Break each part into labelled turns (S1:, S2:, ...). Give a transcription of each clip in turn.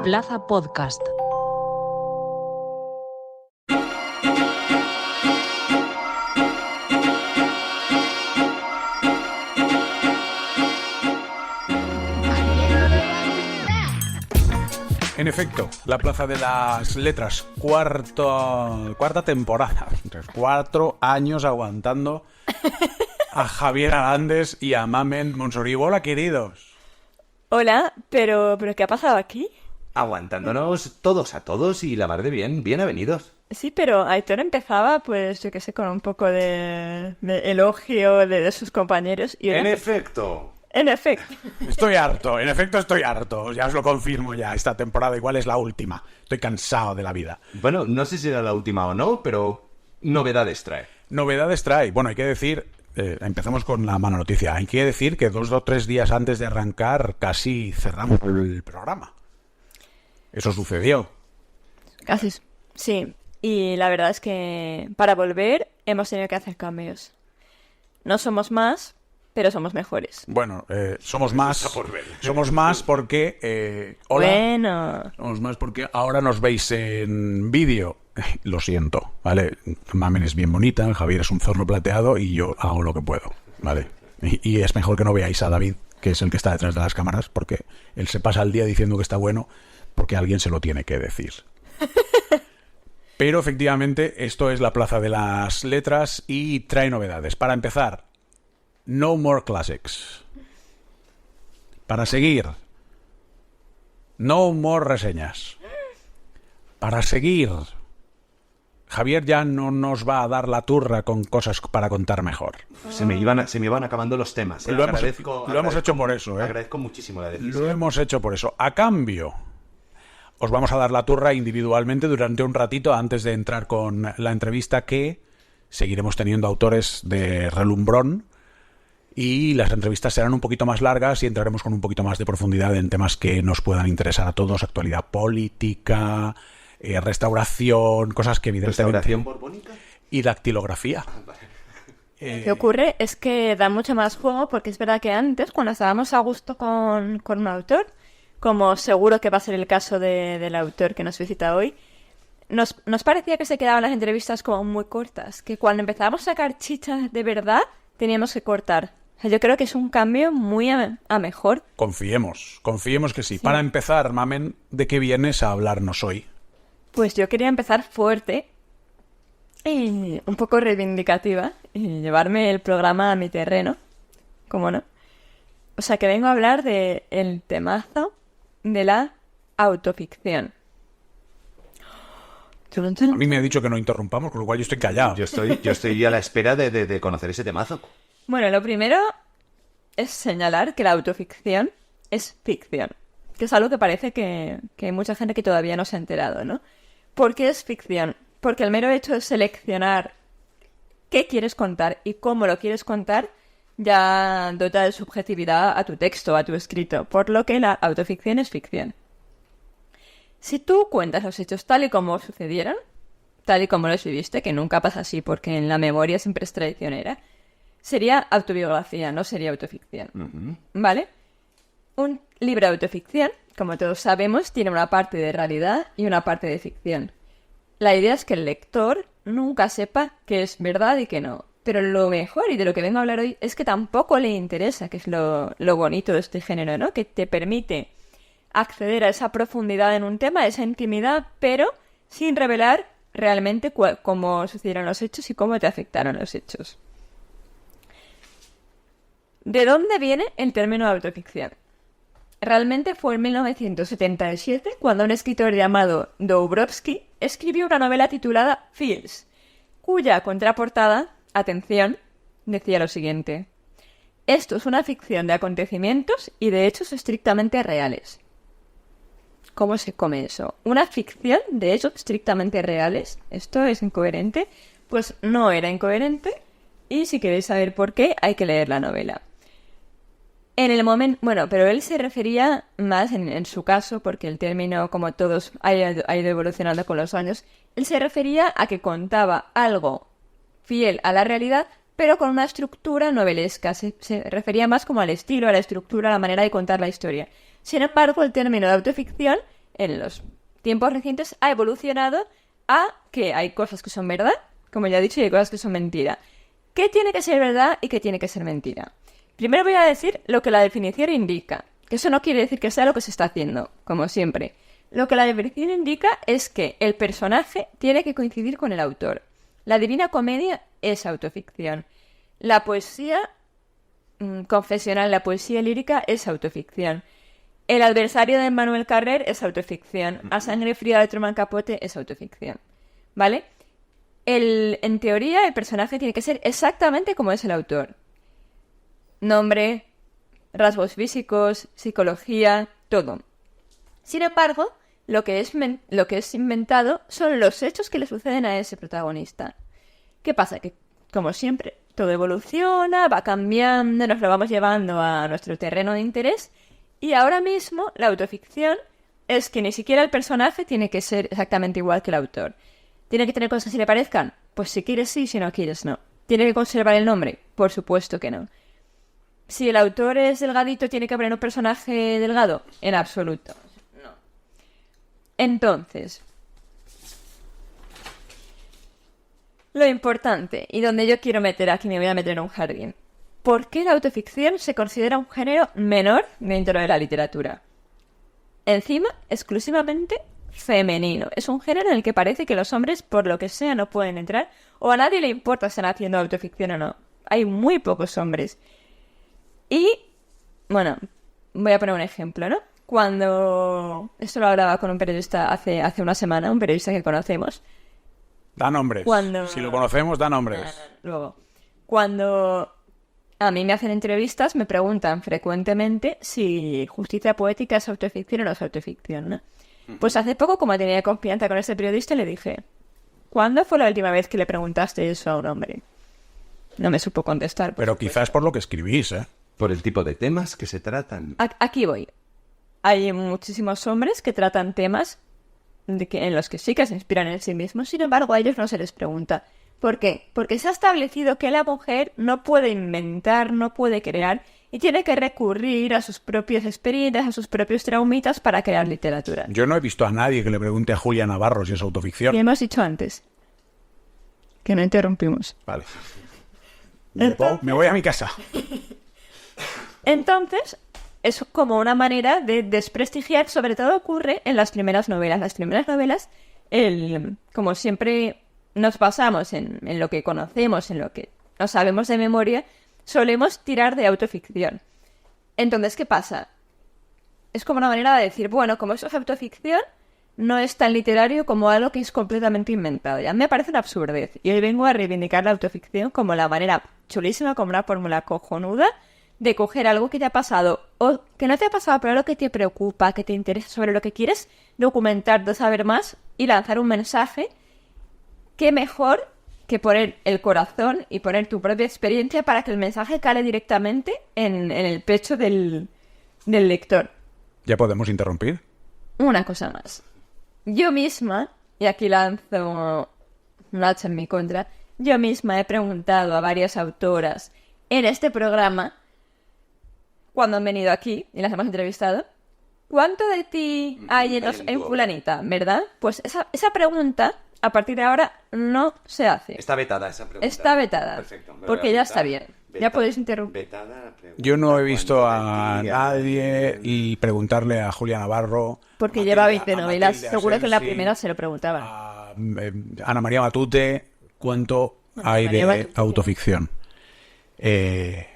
S1: Plaza Podcast.
S2: En efecto, la Plaza de las Letras, cuarta temporada. 4 años aguantando a Javier Arandes y a Mamen Montsoriu. Hola, queridos.
S3: Hola, pero ¿qué ha pasado aquí?
S4: Aguantándonos todos a todos y la mar de bien. Bienvenidos.
S3: Sí, pero Aitor empezaba, pues, yo qué sé, con un poco de elogio de sus compañeros. Y
S4: En efecto.
S3: En efecto.
S2: Estoy harto, en efecto estoy harto. Ya os lo confirmo ya, esta temporada igual es la última. Estoy cansado de la vida.
S4: Bueno, no sé si era la última o no, pero novedades trae.
S2: Novedades trae. Bueno, hay que decir... empezamos con la mala noticia. Hay que decir que 2 o 3 días antes de arrancar casi cerramos el programa. Eso sucedió.
S3: Casi. Sí. Y la verdad es que para volver hemos tenido que hacer cambios. No somos más, pero somos mejores.
S2: Bueno, somos más. Somos más porque... hola.
S3: Bueno.
S2: Somos más porque ahora nos veis en vídeo. Lo siento, ¿vale? Mamen es bien bonita, Javier es un zorro plateado y yo hago lo que puedo, ¿vale? Y es mejor que no veáis a David, que es el que está detrás de las cámaras, porque él se pasa el día diciendo que está bueno porque alguien se lo tiene que decir. Pero efectivamente esto es la Plaza de las Letras y trae novedades. Para empezar, no more classics. Para seguir, no more reseñas. Para seguir, Javier ya no nos va a dar la turra con cosas para contar mejor.
S4: Se me iban acabando los temas.
S2: Lo hemos hecho por eso, ¿eh?
S4: Agradezco muchísimo la decisión.
S2: Lo hemos hecho por eso. A cambio, os vamos a dar la turra individualmente durante un ratito antes de entrar con la entrevista, que seguiremos teniendo autores de relumbrón y las entrevistas serán un poquito más largas y entraremos con un poquito más de profundidad en temas que nos puedan interesar a todos: actualidad política, restauración, cosas que evidentemente...
S4: ¿Restauración borbónica?
S2: Y dactilografía.
S3: Lo que ocurre es que da mucho más juego, porque es verdad que antes, cuando estábamos a gusto con un autor, como seguro que va a ser el caso del autor que nos visita hoy, nos parecía que se quedaban las entrevistas como muy cortas, que cuando empezábamos a sacar chichas de verdad, teníamos que cortar. O sea, yo creo que es un cambio muy a mejor.
S2: Confiemos que sí. Para empezar, Mamen, ¿de qué vienes a hablarnos hoy?
S3: Pues yo quería empezar fuerte y un poco reivindicativa y llevarme el programa a mi terreno, ¿cómo no? O sea, que vengo a hablar del temazo de la autoficción.
S2: A mí me ha dicho que no interrumpamos, con lo cual yo estoy callado.
S4: Yo estoy a la espera de conocer ese temazo.
S3: Bueno, lo primero es señalar que la autoficción es ficción, que es algo que parece que hay mucha gente que todavía no se ha enterado, ¿no? ¿Por qué es ficción? Porque el mero hecho de seleccionar qué quieres contar y cómo lo quieres contar ya dota de subjetividad a tu texto, a tu escrito, por lo que la autoficción es ficción. Si tú cuentas los hechos tal y como sucedieron, tal y como los viviste, que nunca pasa así porque en la memoria siempre es traicionera, sería autobiografía, no sería autoficción.
S4: Uh-huh.
S3: ¿Vale? Un libro de autoficción, como todos sabemos, tiene una parte de realidad y una parte de ficción. La idea es que el lector nunca sepa qué es verdad y qué no. Pero lo mejor, y de lo que vengo a hablar hoy, es que tampoco le interesa, que es lo bonito de este género, ¿no? Que te permite acceder a esa profundidad en un tema, a esa intimidad, pero sin revelar realmente cómo sucedieron los hechos y cómo te afectaron los hechos. ¿De dónde viene el término autoficción? Realmente fue en 1977 cuando un escritor llamado Dobrowski escribió una novela titulada Fields, cuya contraportada, atención, decía lo siguiente: esto es una ficción de acontecimientos y de hechos estrictamente reales. ¿Cómo se come eso? ¿Una ficción de hechos estrictamente reales? ¿Esto es incoherente? Pues no era incoherente, y si queréis saber por qué, hay que leer la novela. En el momento, bueno, pero él se refería más en su caso, porque el término, como todos, ha ido evolucionando con los años. Él se refería a que contaba algo fiel a la realidad, pero con una estructura novelesca. Se refería más como al estilo, a la estructura, a la manera de contar la historia. Sin embargo, el término de autoficción en los tiempos recientes ha evolucionado a que hay cosas que son verdad, como ya he dicho, y hay cosas que son mentira. ¿Qué tiene que ser verdad y qué tiene que ser mentira? Primero voy a decir lo que la definición indica, que eso no quiere decir que sea lo que se está haciendo, como siempre. Lo que la definición indica es que el personaje tiene que coincidir con el autor. La Divina Comedia es autoficción. La poesía confesional, la poesía lírica es autoficción. El adversario de Manuel Carrer es autoficción. A Sangre Fría de Truman Capote es autoficción. ¿Vale? En teoría, el personaje tiene que ser exactamente como es el autor. Nombre, rasgos físicos, psicología, todo. Sin embargo, lo que es inventado son los hechos que le suceden a ese protagonista. ¿Qué pasa? Que, como siempre, todo evoluciona, va cambiando, nos lo vamos llevando a nuestro terreno de interés, y ahora mismo la autoficción es que ni siquiera el personaje tiene que ser exactamente igual que el autor. ¿Tiene que tener cosas que se le parezcan? Pues si quieres sí, si no quieres no. ¿Tiene que conservar el nombre? Por supuesto que no. Si el autor es delgadito, ¿tiene que haber un personaje delgado? En absoluto. No. Entonces, lo importante, y donde yo quiero meter aquí, me voy a meter en un jardín. ¿Por qué la autoficción se considera un género menor dentro de la literatura? Encima, exclusivamente femenino. Es un género en el que parece que los hombres, por lo que sea, no pueden entrar, o a nadie le importa si están haciendo autoficción o no. Hay muy pocos hombres. Y, bueno, voy a poner un ejemplo, ¿no? Cuando... Esto lo hablaba con un periodista hace una semana, un periodista que conocemos.
S2: Da nombres. Si lo conocemos, da nombres.
S3: Luego, cuando a mí me hacen entrevistas, me preguntan frecuentemente si Justicia Poética es autoficción o no es autoficción, ¿no? Pues hace poco, como tenía confianza con ese periodista, le dije, ¿cuándo fue la última vez que le preguntaste eso a un hombre? No me supo contestar.
S2: Pero quizás por lo que escribís, ¿eh?
S4: Por el tipo de temas que se tratan.
S3: Aquí voy. Hay muchísimos hombres que tratan temas en los que sí que se inspiran en sí mismos, sin embargo a ellos no se les pregunta. ¿Por qué? Porque se ha establecido que la mujer no puede inventar, no puede crear y tiene que recurrir a sus propias experiencias, a sus propios traumitas para crear literatura.
S2: Yo no he visto a nadie que le pregunte a Julia Navarro si es autoficción.
S3: Y hemos dicho antes que no interrumpimos.
S2: Vale. Me voy a mi casa.
S3: Entonces, es como una manera de desprestigiar, sobre todo ocurre en las primeras novelas. Las primeras novelas, como siempre nos basamos en lo que conocemos, en lo que no sabemos de memoria, solemos tirar de autoficción. Entonces, ¿qué pasa? Es como una manera de decir, bueno, como eso es autoficción, no es tan literario como algo que es completamente inventado. Ya me parece una absurdez. Y hoy vengo a reivindicar la autoficción como la manera chulísima, como una fórmula cojonuda de coger algo que te ha pasado o que no te ha pasado, pero algo que te preocupa, que te interesa, sobre lo que quieres documentarte, saber más y lanzar un mensaje. ¿Qué mejor que poner el corazón y poner tu propia experiencia para que el mensaje cale directamente en el pecho del lector?
S2: ¿Ya podemos interrumpir?
S3: Una cosa más. Yo misma, y aquí lanzo un hacha en mi contra, yo misma he preguntado a varias autoras en este programa, cuando han venido aquí y las hemos entrevistado, ¿cuánto de ti hay en fulanita, verdad? Pues esa pregunta, a partir de ahora, no se hace.
S4: Está vetada esa pregunta.
S3: Está vetada.
S4: Perfecto.
S3: Porque ya está bien. Ya podéis interrumpir.
S2: Yo no he visto a nadie y preguntarle a Julia Navarro...
S3: Porque lleva 20 novelas. Seguro que en la primera se lo preguntaban.
S2: A Ana María Matute, ¿cuánto hay de autoficción? El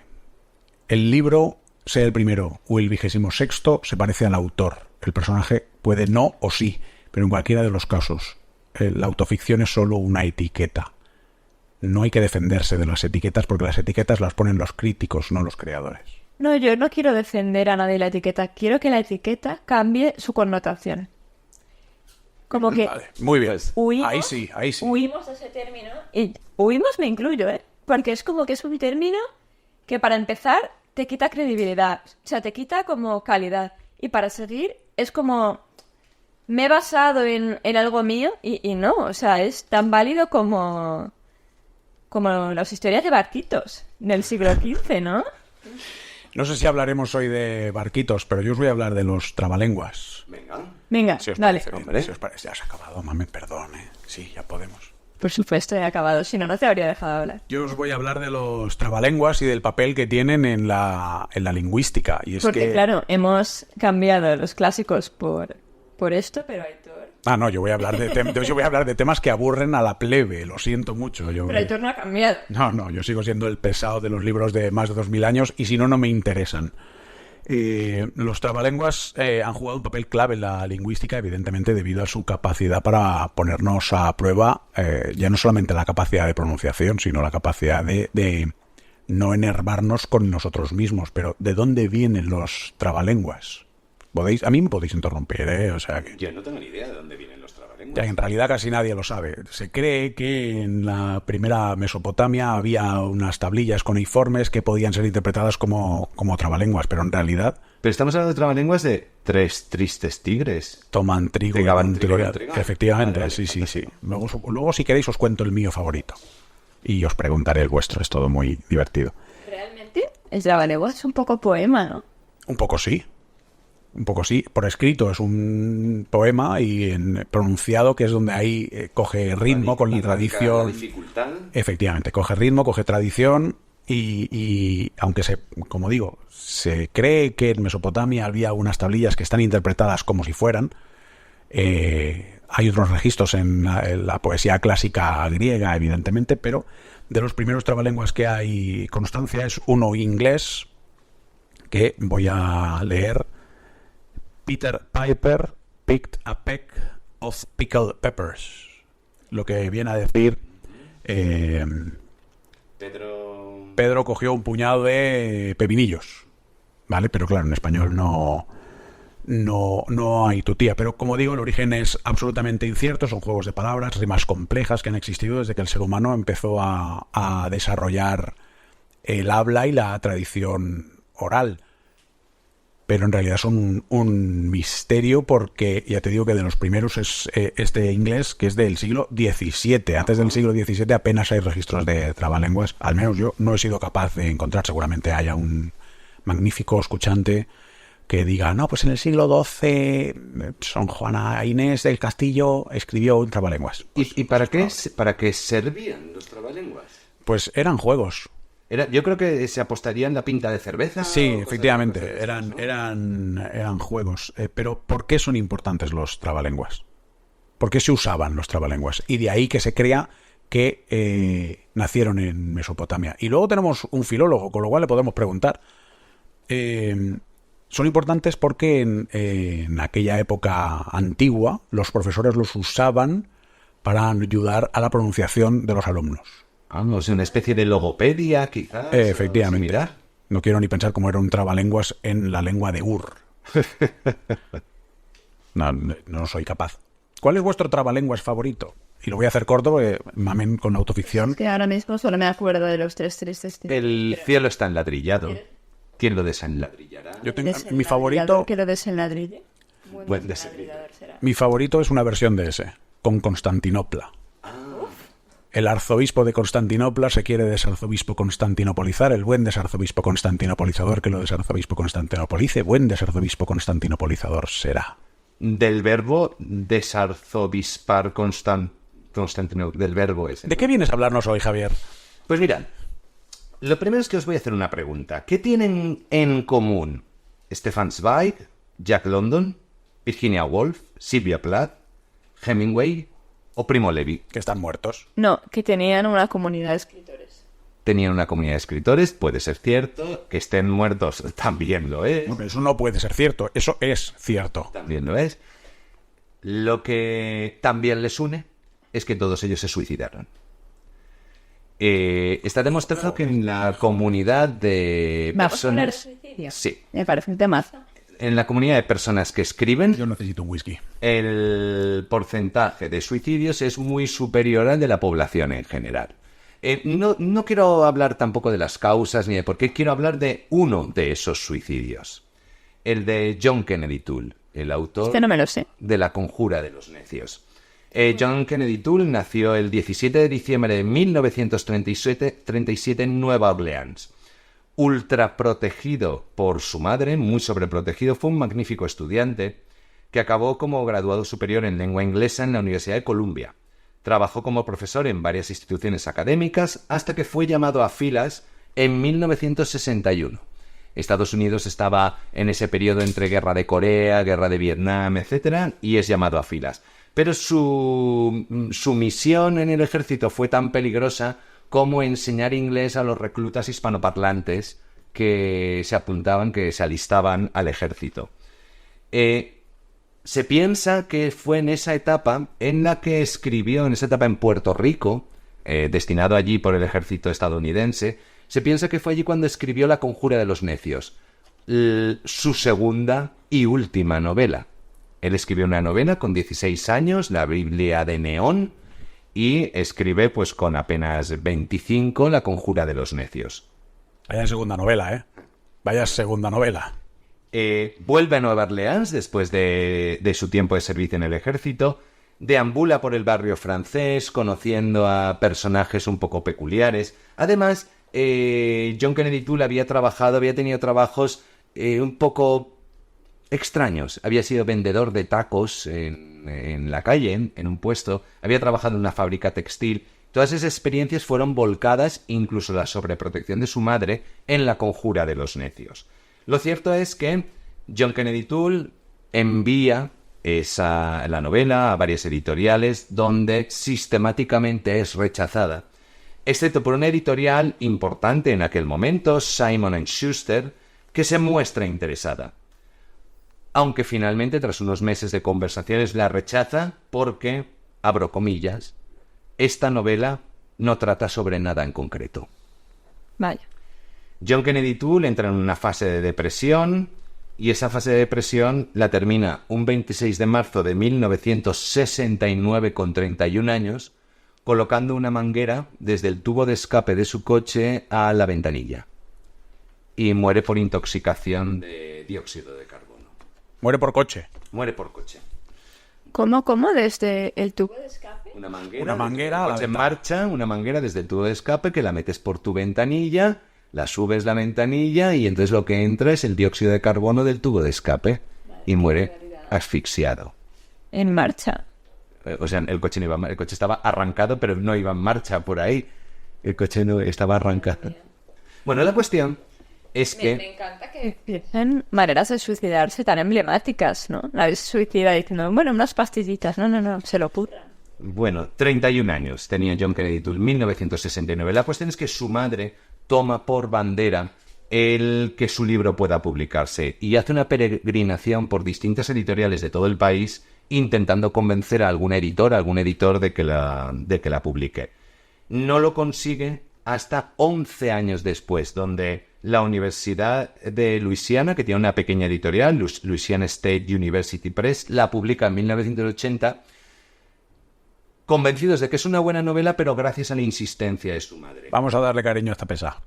S2: libro, sea el primero o el 26º, se parece al autor. El personaje puede no o sí, pero en cualquiera de los casos, la autoficción es solo una etiqueta. No hay que defenderse de las etiquetas porque las etiquetas las ponen los críticos, no los creadores.
S3: No, yo no quiero defender a nadie la etiqueta. Quiero que la etiqueta cambie su connotación. Como que...
S2: Vale, muy bien.
S3: Huimos,
S2: ahí sí.
S3: Huimos de ese término. Y huimos me incluyo, ¿eh? Porque es como que es un término que para empezar te quita credibilidad. O sea, te quita como calidad. Y para seguir es como... Me he basado en algo mío y no. O sea, es tan válido como las historias de barquitos del siglo XV, ¿no?
S2: No sé si hablaremos hoy de barquitos, pero yo os voy a hablar de los trabalenguas.
S4: Venga.
S3: Venga,
S2: Si os
S3: dale.
S2: parece bien,
S4: Hombre.
S2: si os parece, ya se ha acabado, mami, perdón, ¿eh? Sí, ya podemos.
S3: Por supuesto, he acabado. Si no, no te habría dejado hablar.
S2: Yo os voy a hablar de los trabalenguas y del papel que tienen en la lingüística. Y es
S3: Porque,
S2: que...
S3: claro, hemos cambiado los clásicos por esto, pero Aitor...
S2: Ah, no, yo voy a hablar yo voy a hablar de temas que aburren a la plebe, lo siento mucho.
S3: Pero Aitor no ha cambiado.
S2: No, yo sigo siendo el pesado de los libros de más de 2000 años y si no, no me interesan. Los trabalenguas han jugado un papel clave en la lingüística, evidentemente debido a su capacidad para ponernos a prueba, ya no solamente la capacidad de pronunciación, sino la capacidad de no enervarnos con nosotros mismos. Pero ¿de dónde vienen los trabalenguas? A mí me podéis interrumpir, ¿eh? O sea que...
S4: Yo no tengo ni idea de dónde vienen los trabalenguas.
S2: Ya, en realidad casi nadie lo sabe. Se cree que en la primera Mesopotamia había unas tablillas cuneiformes que podían ser interpretadas como trabalenguas, pero en realidad
S4: Pero estamos hablando de trabalenguas de 3 tristes tigres.
S2: toman trigo y
S4: Trigaban
S2: dan
S4: trigo y
S2: trigo.
S4: trigaban.
S2: Efectivamente,
S4: Vale,
S2: sí. Luego, si queréis, os cuento el mío favorito. Y os preguntaré el vuestro, es todo muy divertido.
S3: Realmente, el trabalenguas es un poco poema, ¿no?
S2: Un poco sí. Por escrito es un poema y en pronunciado, que es donde ahí coge ritmo con la tradición.
S4: La dificultad.
S2: Efectivamente, coge ritmo, coge tradición y aunque como digo, se cree que en Mesopotamia había unas tablillas que están interpretadas como si fueran, hay otros registros en la poesía clásica griega, evidentemente, pero de los primeros trabalenguas que hay constancia es uno inglés que voy a leer. Peter Piper picked a peck of pickled peppers. Lo que viene a decir... Pedro cogió un puñado de pepinillos. ¿Vale? Pero claro, en español no hay tutía. Pero como digo, el origen es absolutamente incierto. Son juegos de palabras, rimas complejas que han existido desde que el ser humano empezó a desarrollar el habla y la tradición oral. Pero en realidad son un misterio porque, ya te digo que de los primeros es este inglés, que es del siglo XVII. Antes del siglo XVII apenas hay registros de trabalenguas. Al menos yo no he sido capaz de encontrar. Seguramente haya un magnífico escuchante que diga, no, pues en el siglo XII Son Juana Inés del Castillo escribió un trabalenguas.
S4: ¿Y para qué servían los trabalenguas?
S2: Pues eran juegos.
S4: Yo creo que se apostaría en la pinta de cerveza.
S2: Sí,
S4: o
S2: efectivamente,
S4: cosas de esas, ¿no?
S2: eran juegos. Pero ¿por qué son importantes los trabalenguas? ¿Por qué se usaban los trabalenguas? Y de ahí que se crea que nacieron en Mesopotamia. Y luego tenemos un filólogo, con lo cual le podemos preguntar. Son importantes porque en aquella época antigua los profesores los usaban para ayudar a la pronunciación de los alumnos.
S4: Vamos, una especie de logopedia, quizás.
S2: Efectivamente.
S4: Similar.
S2: No quiero ni pensar cómo era un trabalenguas en la lengua de Ur. No soy capaz. ¿Cuál es vuestro trabalenguas favorito? Y lo voy a hacer corto porque mamen con autoficción.
S3: Es que ahora mismo solo me acuerdo de los 3 tristes tigres.
S4: El cielo está enladrillado. ¿Quién lo desenladrillará?
S2: Yo tengo mi favorito.
S3: Que lo desenladrille.
S4: Buen
S3: desenladrillador será.
S2: Mi favorito es una versión de ese, con Constantinopla. El arzobispo de Constantinopla se quiere desarzobispo constantinopolizar, el buen desarzobispo constantinopolizador que lo desarzobispo constantinopolice, buen desarzobispo constantinopolizador será.
S4: Del verbo desarzobispar Constantinopla. Del verbo ese.
S2: ¿De qué vienes a hablarnos hoy, Javier?
S4: Pues mirad, lo primero es que os voy a hacer una pregunta. ¿Qué tienen en común Stefan Zweig, Jack London, Virginia Woolf, Sylvia Plath, Hemingway o Primo Levi?
S2: Que están muertos.
S3: No, que tenían una comunidad de escritores.
S4: Tenían una comunidad de escritores, puede ser cierto. Que estén muertos también lo es.
S2: No, eso no puede ser cierto, eso es cierto.
S4: También lo es. Lo que también les une es que todos ellos se suicidaron. Está demostrado que en la comunidad de
S3: ¿Vamos a poner
S4: personas...
S3: suicidio?
S4: Sí.
S3: Me parece un temazo.
S4: En la comunidad de personas que escriben,
S2: Yo necesito un whisky.
S4: el porcentaje de suicidios es muy superior al de la población en general. No quiero hablar tampoco de las causas ni de por qué, quiero hablar de uno de esos suicidios. El de John Kennedy Toole, el autor
S3: Este no me lo sé.
S4: de La conjura de los necios. John Kennedy Toole nació el 17 de diciembre de 1937 en Nueva Orleans. Ultra protegido por su madre, muy sobreprotegido, fue un magnífico estudiante que acabó como graduado superior en lengua inglesa en la Universidad de Columbia. Trabajó como profesor en varias instituciones académicas hasta que fue llamado a filas en 1961. Estados Unidos estaba en ese periodo entre guerra de Corea, guerra de Vietnam, etc., y es llamado a filas. Pero su misión en el ejército fue tan peligrosa como enseñar inglés a los reclutas hispanoparlantes que se apuntaban, que se alistaban al ejército. Se piensa que fue en esa etapa en la que escribió, en esa etapa en Puerto Rico, destinado allí por el ejército estadounidense, se piensa que fue allí cuando escribió La conjura de los necios, su segunda y última novela. Él escribió una novela con 16 años, La Biblia de Neón, y escribe pues con apenas 25 La conjura de los necios.
S2: Vaya segunda novela, ¿eh? Vaya segunda novela.
S4: Vuelve a Nueva Orleans después de su tiempo de servicio en el ejército, deambula por el barrio francés conociendo a personajes un poco peculiares. Además, John Kennedy Toole había tenido trabajos un poco extraños. Había sido vendedor de tacos en la calle, en un puesto. Había trabajado en una fábrica textil. Todas esas experiencias fueron volcadas, incluso la sobreprotección de su madre, en La conjura de los necios. Lo cierto es que John Kennedy Toole envía la novela a varias editoriales donde sistemáticamente es rechazada, excepto por una editorial importante en aquel momento, Simon & Schuster, que se muestra interesada. Aunque finalmente, tras unos meses de conversaciones, la rechaza porque, abro comillas, esta novela no trata sobre nada en concreto.
S3: Vaya.
S4: John Kennedy Toole entra en una fase de depresión y esa fase de depresión la termina un 26 de marzo de 1969 con 31 años, colocando una manguera desde el tubo de escape de su coche a la ventanilla. Y muere por intoxicación de dióxido de carbono.
S2: Muere por coche.
S4: Muere por coche.
S3: ¿Cómo? Desde el tubo de escape.
S4: Una manguera.
S2: Una manguera a la
S4: coche en
S2: ventana.
S4: marcha, una manguera desde el tubo de escape que la metes por tu ventanilla, la subes la ventanilla y entonces lo que entra es el dióxido de carbono del tubo de escape y muere asfixiado.
S3: En marcha.
S4: O sea, el coche no iba, el coche estaba arrancado, pero no iba en marcha por ahí. El coche no estaba arrancado. Bueno, la cuestión es que...
S3: Me encanta que piensen maneras de suicidarse tan emblemáticas, ¿no? La vez suicida diciendo, bueno, unas pastillitas. No, se lo pudran.
S4: Bueno, 31 años tenía John Kennedy Toole, 1969. La cuestión es que su madre toma por bandera el que su libro pueda publicarse y hace una peregrinación por distintas editoriales de todo el país intentando convencer a algún editor de que la publique. No lo consigue hasta 11 años después, donde la Universidad de Luisiana, que tiene una pequeña editorial, Louisiana State University Press, la publica en 1980, convencidos de que es una buena novela, pero gracias a la insistencia de su madre.
S2: Vamos a darle cariño a esta pesa.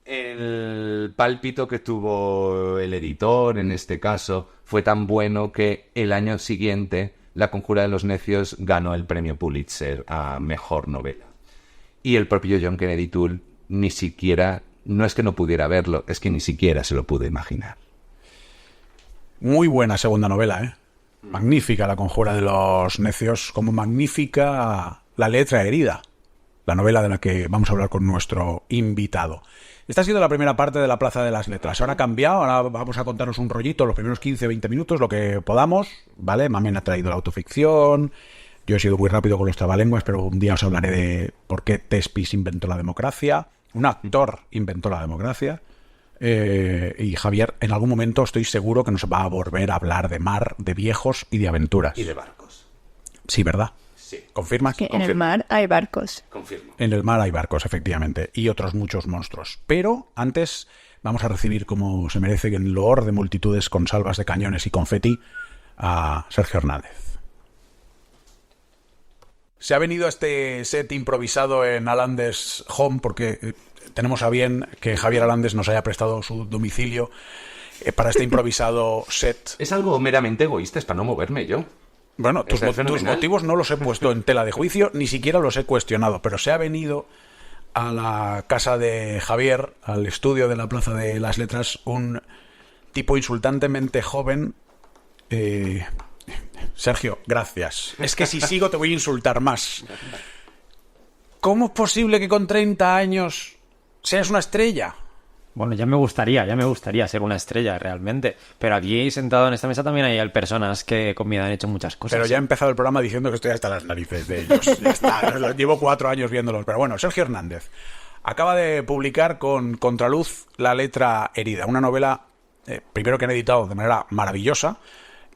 S4: El pálpito que tuvo el editor, en este caso, fue tan bueno que el año siguiente La conjura de los necios ganó el premio Pulitzer a Mejor Novela. Y el propio John Kennedy Toole ni siquiera, no es que no pudiera verlo, es que ni siquiera se lo pudo imaginar.
S2: Muy buena segunda novela, ¿eh? Magnífica La conjura de los necios, como magnífica La letra herida, la novela de la que vamos a hablar con nuestro invitado. Esta ha sido la primera parte de la Plaza de las Letras. Ahora ha cambiado, ahora vamos a contaros un rollito, los primeros 15-20 minutos, lo que podamos, ¿vale? Mamen ha traído la autoficción, yo he sido muy rápido con los trabalenguas, pero un día os hablaré de por qué Thespis inventó la democracia, un actor inventó la democracia, y Javier, en algún momento estoy seguro que nos va a volver a hablar de mar, de viejos y de aventuras.
S4: Y de barcos.
S2: Sí, ¿verdad?
S4: Sí.
S2: ¿Confirmas?
S3: Que en el mar hay barcos.
S4: Confirmo.
S2: En el mar hay barcos, efectivamente, y otros muchos monstruos. Pero antes vamos a recibir, como se merece, en loor de multitudes con salvas de cañones y confeti, a Sergio Hernández. Se ha venido a este set improvisado en Alandes Home porque tenemos a bien que Javier Alandes nos haya prestado su domicilio para este improvisado set.
S4: Es algo meramente egoísta, es para no moverme yo.
S2: Bueno, tus motivos no los he puesto en tela de juicio, ni siquiera los he cuestionado, pero se ha venido a la casa de Javier, al estudio de la Plaza de las Letras, un tipo insultantemente joven, Sergio, gracias. Es que si sigo te voy a insultar más. ¿Cómo es posible que con 30 años seas una estrella?
S1: Bueno, ya me gustaría ser una estrella realmente. Pero aquí sentado en esta mesa también hay personas que con mi edad han hecho muchas cosas.
S2: Pero ya he empezado el programa diciendo que estoy hasta las narices de ellos. Ya está, llevo 4 años viéndolos. Pero bueno, Sergio Hernández acaba de publicar con Contraluz La letra herida, una novela, primero, que han editado de manera maravillosa,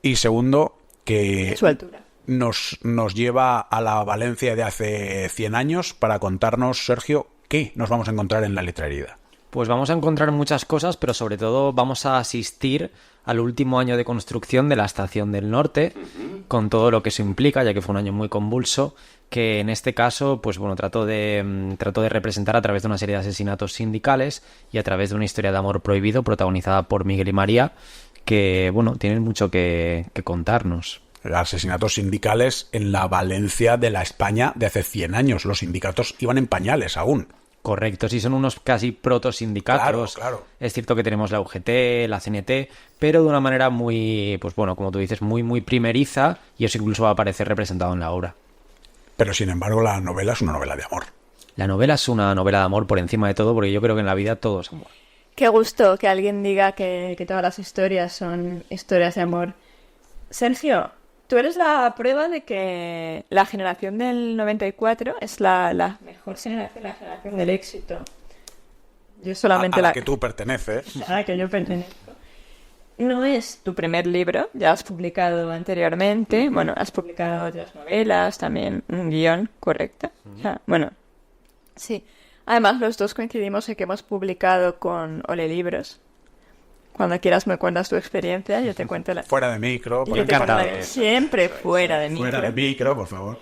S2: y segundo, que
S3: Su altura.
S2: nos lleva a la Valencia de hace 100 años para contarnos, Sergio, qué nos vamos a encontrar en La letra herida.
S1: Pues vamos a encontrar muchas cosas, pero sobre todo vamos a asistir al último año de construcción de la Estación del Norte, con todo lo que eso implica, ya que fue un año muy convulso, que en este caso, pues bueno, trato de representar a través de una serie de asesinatos sindicales y a través de una historia de amor prohibido protagonizada por Miguel y María, que, bueno, tienen mucho que contarnos.
S2: Asesinatos sindicales en la Valencia de la España de hace 100 años. Los sindicatos iban en pañales aún.
S1: Correcto, sí, son unos casi proto-sindicatos.
S2: Claro.
S1: Es cierto que tenemos la UGT, la CNT, pero de una manera muy, pues bueno, como tú dices, muy, muy primeriza, y eso incluso va a aparecer representado en la obra.
S2: Pero sin embargo la novela es una novela de amor.
S1: La novela es una novela de amor por encima de todo, porque yo creo que en la vida todo es amor.
S3: Qué gusto que alguien diga que todas las historias son historias de amor. Sergio, tú eres la prueba de que la generación del 94 es la mejor generación, la generación del éxito. Yo solamente
S2: a la que tú perteneces.
S3: A la que yo pertenezco. No es tu primer libro, ya has publicado anteriormente, bueno, has publicado otras novelas, también un guión, ¿correcto? O sea, bueno, sí. Además, los dos coincidimos en que hemos publicado con Ole Libros. Cuando quieras me cuentas tu experiencia, yo te cuento la...
S2: Fuera de micro.
S3: Yo te cuento siempre fuera de micro.
S2: Fuera de micro, por favor.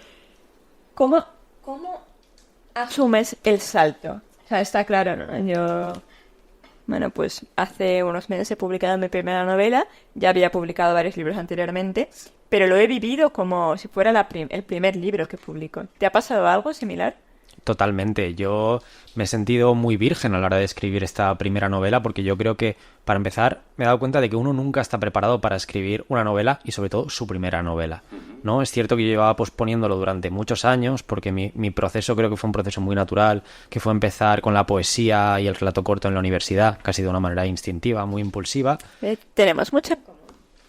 S3: ¿Cómo asumes el salto? O sea, está claro, ¿no? Yo... Bueno, pues hace unos meses he publicado mi primera novela, ya había publicado varios libros anteriormente, pero lo he vivido como si fuera el primer libro que publico. ¿Te ha pasado algo similar?
S1: Totalmente. Yo me he sentido muy virgen a la hora de escribir esta primera novela, porque yo creo que, para empezar, me he dado cuenta de que uno nunca está preparado para escribir una novela, y sobre todo su primera novela, ¿no? Es cierto que yo llevaba posponiéndolo durante muchos años, porque mi proceso creo que fue un proceso muy natural, que fue empezar con la poesía y el relato corto en la universidad, casi de una manera instintiva, muy impulsiva.
S3: Tenemos mucha...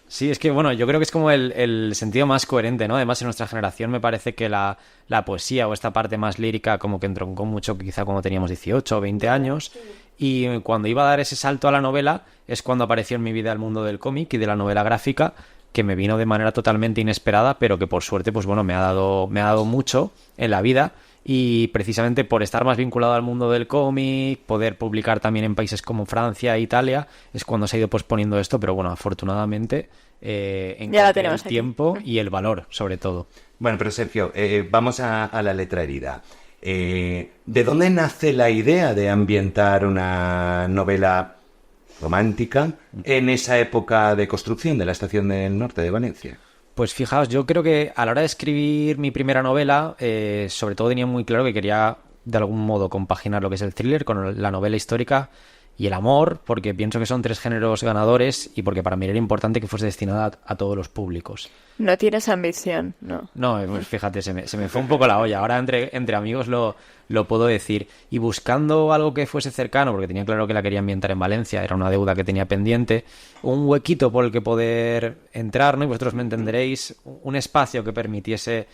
S1: Sí, es que bueno, yo creo que es como el sentido más coherente, ¿no? Además, en nuestra generación me parece que la poesía o esta parte más lírica como que entroncó mucho quizá cuando teníamos 18 o 20 años, y cuando iba a dar ese salto a la novela es cuando apareció en mi vida el mundo del cómic y de la novela gráfica, que me vino de manera totalmente inesperada, pero que por suerte, pues bueno, me ha dado mucho en la vida. Y precisamente por estar más vinculado al mundo del cómic, poder publicar también en países como Francia e Italia, es cuando se ha ido posponiendo esto, pero bueno, afortunadamente encontré el tiempo y el valor, sobre todo.
S4: Bueno, pero Sergio, vamos a la letra herida. ¿De dónde nace la idea de ambientar una novela romántica en esa época de construcción de la Estación del Norte de Valencia?
S1: Pues fijaos, yo creo que a la hora de escribir mi primera novela, sobre todo tenía muy claro que quería de algún modo compaginar lo que es el thriller con la novela histórica y el amor, porque pienso que son 3 géneros ganadores y porque para mí era importante que fuese destinada a todos los públicos.
S3: No tienes ambición, ¿no?
S1: No, pues fíjate, se me fue un poco la olla. Ahora entre amigos lo puedo decir. Y buscando algo que fuese cercano, porque tenía claro que la quería ambientar en Valencia, era una deuda que tenía pendiente, un huequito por el que poder entrar, ¿no? Y vosotros me entenderéis, un espacio que permitiese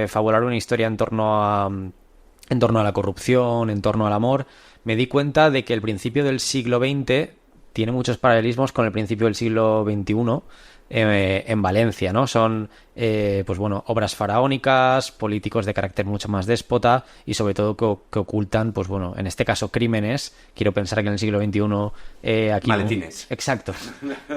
S1: fabular una historia en torno a la corrupción, en torno al amor. Me di cuenta de que el principio del siglo XX tiene muchos paralelismos con el principio del siglo XXI en Valencia, ¿no? Son, pues bueno, obras faraónicas, políticos de carácter mucho más déspota y sobre todo que ocultan, pues bueno, en este caso crímenes. Quiero pensar que en el siglo XXI aquí...
S4: Maletines.
S1: Exacto.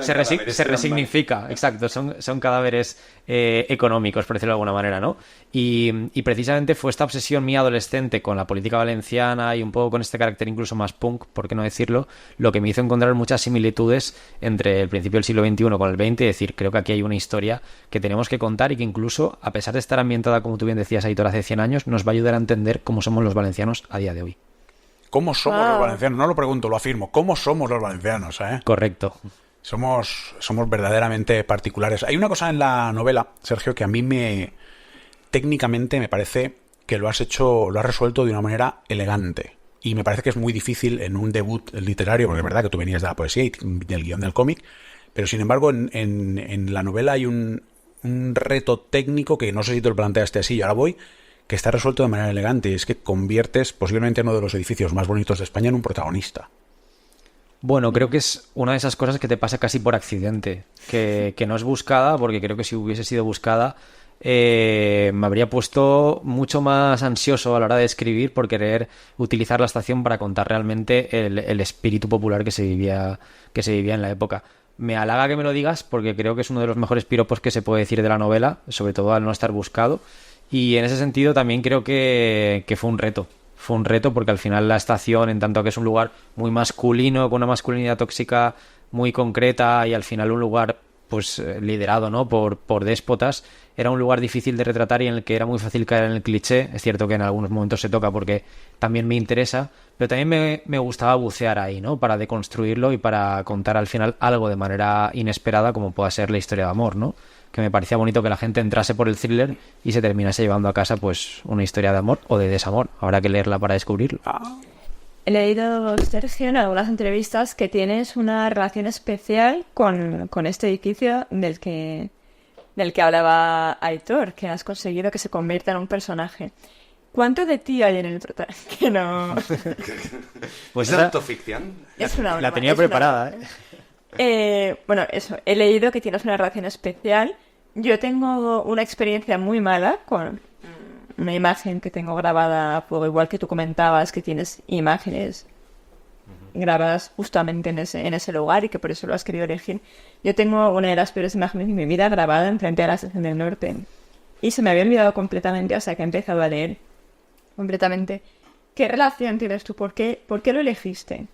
S1: Se resignifica, exacto. Son cadáveres económicos, por decirlo de alguna manera, ¿no? Y precisamente fue esta obsesión mía adolescente con la política valenciana y un poco con este carácter incluso más punk, por qué no decirlo, lo que me hizo encontrar muchas similitudes entre el principio del siglo XXI con el XX y decir, creo que aquí hay una historia que tenemos que contar y que incluso, a pesar de estar ambientada, como tú bien decías, Aitor, hace 100 años, nos va a ayudar a entender cómo somos los valencianos a día de hoy.
S2: ¿Cómo somos los valencianos? No lo pregunto, lo afirmo. ¿Cómo somos los valencianos, eh?
S1: Correcto.
S2: Somos verdaderamente particulares. Hay una cosa en la novela, Sergio, que a mí técnicamente me parece que lo has resuelto de una manera elegante. Y me parece que es muy difícil en un debut literario, porque es verdad que tú venías de la poesía y del guión del cómic, pero sin embargo en la novela hay un reto técnico que no sé si te lo planteaste así, y ahora voy, que está resuelto de manera elegante, y es que conviertes posiblemente uno de los edificios más bonitos de España en un protagonista.
S1: Bueno, creo que es una de esas cosas que te pasa casi por accidente, que no es buscada, porque creo que si hubiese sido buscada me habría puesto mucho más ansioso a la hora de escribir por querer utilizar la estación para contar realmente el espíritu popular que se vivía en la época. Me halaga que me lo digas porque creo que es uno de los mejores piropos que se puede decir de la novela, sobre todo al no estar buscado. Y en ese sentido también creo que fue un reto. Fue un reto porque al final la estación, en tanto que es un lugar muy masculino, con una masculinidad tóxica muy concreta y al final un lugar pues liderado, ¿no?, por déspotas, era un lugar difícil de retratar y en el que era muy fácil caer en el cliché. Es cierto que en algunos momentos se toca porque también me interesa, pero también me gustaba bucear ahí, ¿no?, para deconstruirlo y para contar al final algo de manera inesperada como pueda ser la historia de amor, ¿no?, que me parecía bonito que la gente entrase por el thriller y se terminase llevando a casa pues una historia de amor o de desamor. Habrá que leerla para descubrirlo.
S3: He leído, Sergio, en algunas entrevistas que tienes una relación especial con este edificio del que hablaba Aitor, que has conseguido que se convierta en un personaje. ¿Cuánto de ti hay en el protagonista? Que no...
S1: Pues
S4: ¿Es autoficción?
S3: Es una broma,
S1: la tenía
S3: es una
S1: preparada,
S3: broma. Bueno, eso, he leído que tienes una relación especial. Yo tengo una experiencia muy mala con una imagen que tengo grabada a fuego, igual que tú comentabas que tienes imágenes grabadas justamente en ese lugar y que por eso lo has querido elegir. Yo tengo una de las peores imágenes de mi vida grabada enfrente de la Estación del Norte y se me había olvidado completamente, o sea que he empezado a leer completamente. ¿Qué relación tienes tú? ¿Por qué lo elegiste?